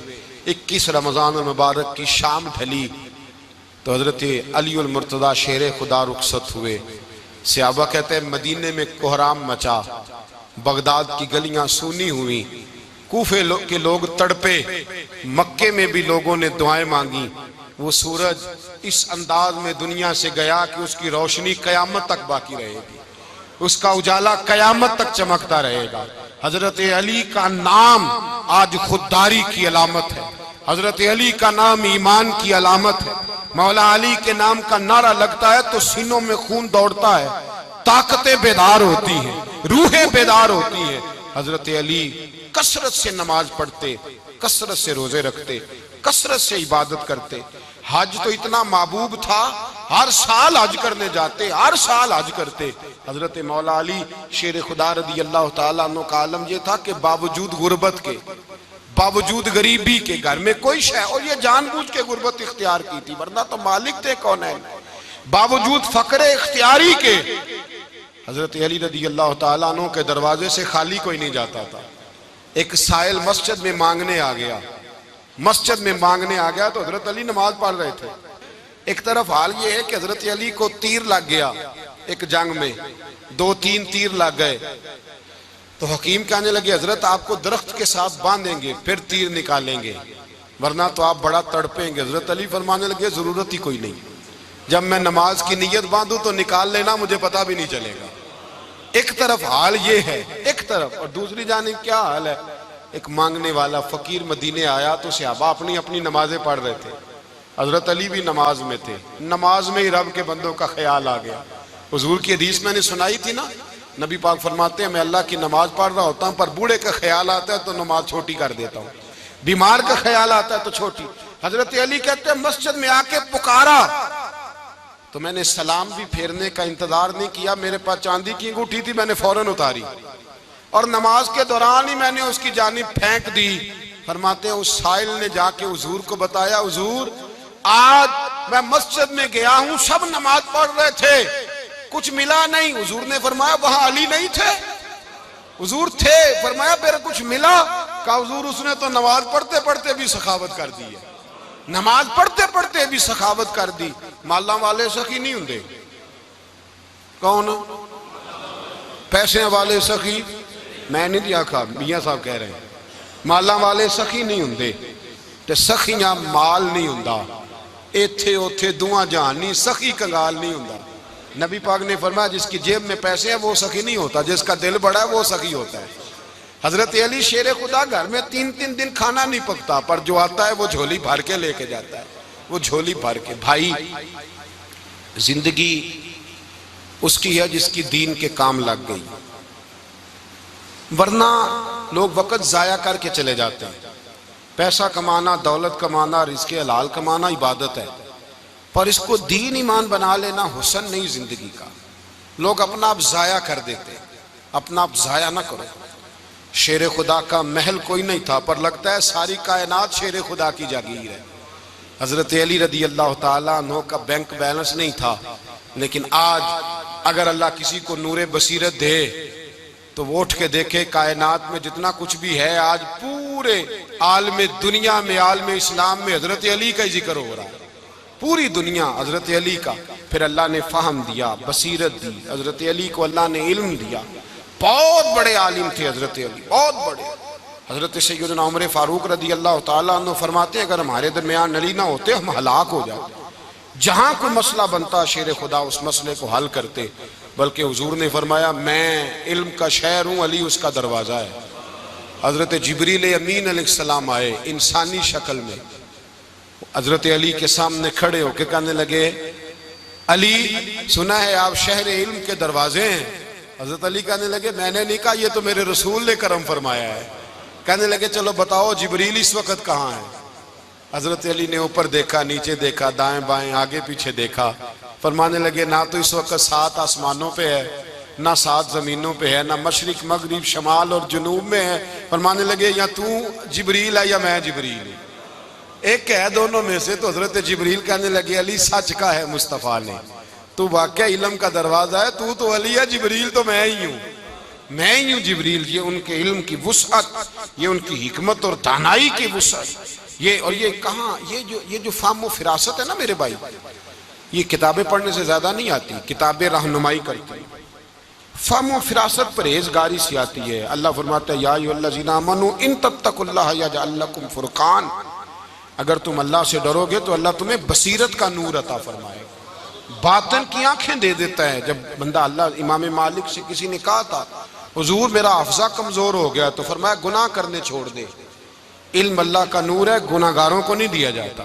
21 رمضان المبارک کی شام ڈھلی تو حضرت علی المرتضی شیر خدا رخصت ہوئے۔ صحابہ کہتے ہیں مدینے میں کوہرام مچا، بغداد کی گلیاں سونی ہوئی، کوفے کے لوگ تڑپے، مکے میں بھی لوگوں نے دعائیں مانگی۔ وہ سورج اس انداز میں دنیا سے گیا کہ اس کی روشنی قیامت تک باقی رہے گی، اس کا اجالا قیامت تک چمکتا رہے گا۔ حضرت علی کا نام آج خودداری کی علامت ہے، حضرت علی کا نام ایمان کی علامت ہے۔ مولا علی کے نام کا نعرہ لگتا ہے تو سینوں میں خون دوڑتا ہے، طاقتیں بیدار ہوتی ہیں، روحیں بیدار ہوتی ہیں۔ حضرت علی کثرت سے نماز پڑھتے، کثرت سے روزے رکھتے، کثرت سے عبادت کرتے۔ حج تو اتنا محبوب تھا، ہر سال حج کرنے جاتے، ہر سال حج کرتے۔ حضرت مولا علی شیر خدا رضی اللہ تعالیٰ عنہ کا عالم یہ تھا کہ باوجود غربت کے، باوجود غریبی کے، گھر میں کوئی شے، اور یہ جان بوجھ کے غربت اختیار کی تھی ورنہ تو مالک تھے کونین، باوجود فقر اختیاری کے حضرت علی رضی اللہ تعالیٰ عنہ کے دروازے سے خالی کوئی نہیں جاتا تھا۔ ایک سائل مسجد میں مانگنے آ گیا، تو حضرت علی نماز پڑھ رہے تھے۔ ایک طرف حال یہ ہے کہ حضرت علی کو تیر لگ گیا ایک جنگ میں، 2-3 تیر لگ گئے، تو حکیم کہنے لگے حضرت آپ کو درخت کے ساتھ باندھیں گے پھر تیر نکالیں گے ورنہ تو آپ بڑا تڑپیں گے۔ حضرت علی فرمانے لگے ضرورت ہی کوئی نہیں، جب میں نماز کی نیت باندھوں تو نکال لینا، مجھے پتہ بھی نہیں چلے گا۔ ایک طرف حال یہ ہے، ایک طرف، اور دوسری جانب کیا حال ہے؟ ایک مانگنے والا فقیر مدینے آیا تو صحابہ اپنی اپنی نمازیں پڑھ رہے تھے، حضرت علی بھی نماز میں تھے، نماز میں ہی رب کے بندوں کا خیال آ گیا۔ حضور کی حدیث میں نے سنائی تھی نا، نبی پاک فرماتے ہیں میں اللہ کی نماز پڑھ رہا ہوتا ہوں پر بوڑھے کا خیال آتا ہے تو نماز چھوٹی کر دیتا ہوں، بیمار کا خیال آتا ہے تو چھوٹی۔ حضرت علی کہتے ہیں مسجد میں آ کے پکارا تو میں نے سلام بھی پھیرنے کا انتظار نہیں کیا، میرے پاس چاندی کی انگوٹھی تھی، میں نے فوراً اتاری اور نماز کے دوران ہی میں نے اس کی جانب پھینک دی۔ فرماتے ہیں اس سائل نے جا کے حضور کو بتایا، حضور آج میں مسجد میں گیا ہوں، سب نماز پڑھ رہے تھے، کچھ ملا نہیں۔ حضور نے فرمایا وہاں علی نہیں تھے؟ حضور تھے۔ فرمایا پھر کچھ ملا؟ کہا حضور اس نے تو نماز پڑھتے پڑھتے بھی سخاوت کر دی ہے، نماز پڑھتے پڑھتے بھی سخاوت کر دی۔ مالاں والے سخی نہیں ہوندے، کون؟ پیسے والے سخی؟ میں نہیں دیا کھا، میاں صاحب کہہ رہے ہیں مالاں والے سخی نہیں ہوندے، تے سخیاں مال نہیں ہوندا، ایتھے اوتھے دعا جہان نہیں، سخی کنگال نہیں ہوندا۔ نبی پاک نے فرمایا جس کی جیب میں پیسے ہیں وہ سخی نہیں ہوتا، جس کا دل بڑا ہے وہ سخی ہوتا ہے۔ حضرت علی شیر خدا گھر میں 3 دن کھانا نہیں پکتا، پر جو آتا ہے وہ جھولی بھر کے لے کے جاتا ہے، وہ جھولی بھر کے۔ بھائی زندگی اس کی ہے جس کی دین کے کام لگ گئی، ورنہ لوگ وقت ضائع کر کے چلے جاتے ہیں۔ پیسہ کمانا، دولت کمانا، رزق حلال کمانا عبادت ہے، پر اس کو دین ایمان بنا لینا حسن نہیں زندگی کا۔ لوگ اپنا آپ ضائع کر دیتے، اپنا آپ ضائع نہ کرو۔ شیر خدا کا محل کوئی نہیں تھا، پر لگتا ہے ساری کائنات شیر خدا کی جاگیر ہے۔ حضرت علی رضی اللہ تعالیٰ عنہ کا بینک بیلنس نہیں تھا، لیکن آج اگر اللہ کسی کو نور بصیرت دے تو وہ اٹھ کے دیکھے کائنات میں جتنا کچھ بھی ہے، آج پورے عالم دنیا میں، عالم اسلام میں حضرت علی کا ہی ذکر ہو رہا ہے، پوری دنیا حضرت علی کا۔ پھر اللہ نے فہم دیا، بصیرت دی، حضرت علی کو اللہ نے علم دیا، بہت بڑے عالم تھے حضرت علی، بہت بڑے۔ حضرت سیدنا عمر فاروق رضی اللہ تعالیٰ عنہ فرماتے ہیں اگر ہمارے درمیان علی نہ ہوتے ہم ہلاک ہو جاتے، جہاں کوئی مسئلہ بنتا شیر خدا اس مسئلے کو حل کرتے، بلکہ حضور نے فرمایا میں علم کا شہر ہوں، علی اس کا دروازہ ہے۔ حضرت جبریل امین علیہ السلام آئے انسانی شکل میں، حضرت علی کے سامنے کھڑے ہو کے کہنے لگے علی سنا ہے آپ شہر علم کے دروازے ہیں؟ حضرت علی کہنے لگے میں نے نہیں کہا، یہ تو میرے رسول نے کرم فرمایا ہے۔ کہنے لگے چلو بتاؤ جبریل اس وقت کہاں ہے؟ حضرت علی نے اوپر دیکھا، نیچے دیکھا، دائیں بائیں آگے پیچھے دیکھا، فرمانے لگے نہ تو اس وقت 7 آسمانوں پہ ہے، نہ 7 زمینوں پہ ہے، نہ مشرق مغرب شمال اور جنوب میں ہے۔ فرمانے لگے یا تو جبریل ہے یا میں جبریل ہوں، ایک ہے دونوں میں سے۔ تو حضرت جبریل کہنے لگے علی سچ کا ہے مصطفیٰ نے، تو واقعہ علم کا دروازہ ہے، تو علی ہے، جبریل تو میں ہی ہوں، میں ہی ہوں جبریل۔ یہ ان کے علم کی وسعت، یہ ان کی حکمت اور دانائی کی وسعت، اور یہ کہاں یہ جو فہم و فراست ہے نا میرے بھائی، یہ کتابیں پڑھنے سے زیادہ نہیں آتی، کتابیں رہنمائی کرتی ہیں۔ فہم و فراست پرہیزگاری سے آتی ہے۔ اللہ فرماتا ہے یا ایھا الذین آمنوا ان تتقوا اللہ یجعل لکم فرقان، اگر تم اللہ سے ڈرو گے تو اللہ تمہیں بصیرت کا نور عطا فرمائے گا، باطن کی آنکھیں دے دیتا ہے۔ جب بندہ اللہ امام مالک سے کسی نے کہا تھا حضور میرا حافظہ کمزور ہو گیا، تو فرمایا گناہ کرنے چھوڑ دے، علم اللہ کا نور ہے، گناہگاروں کو نہیں دیا جاتا۔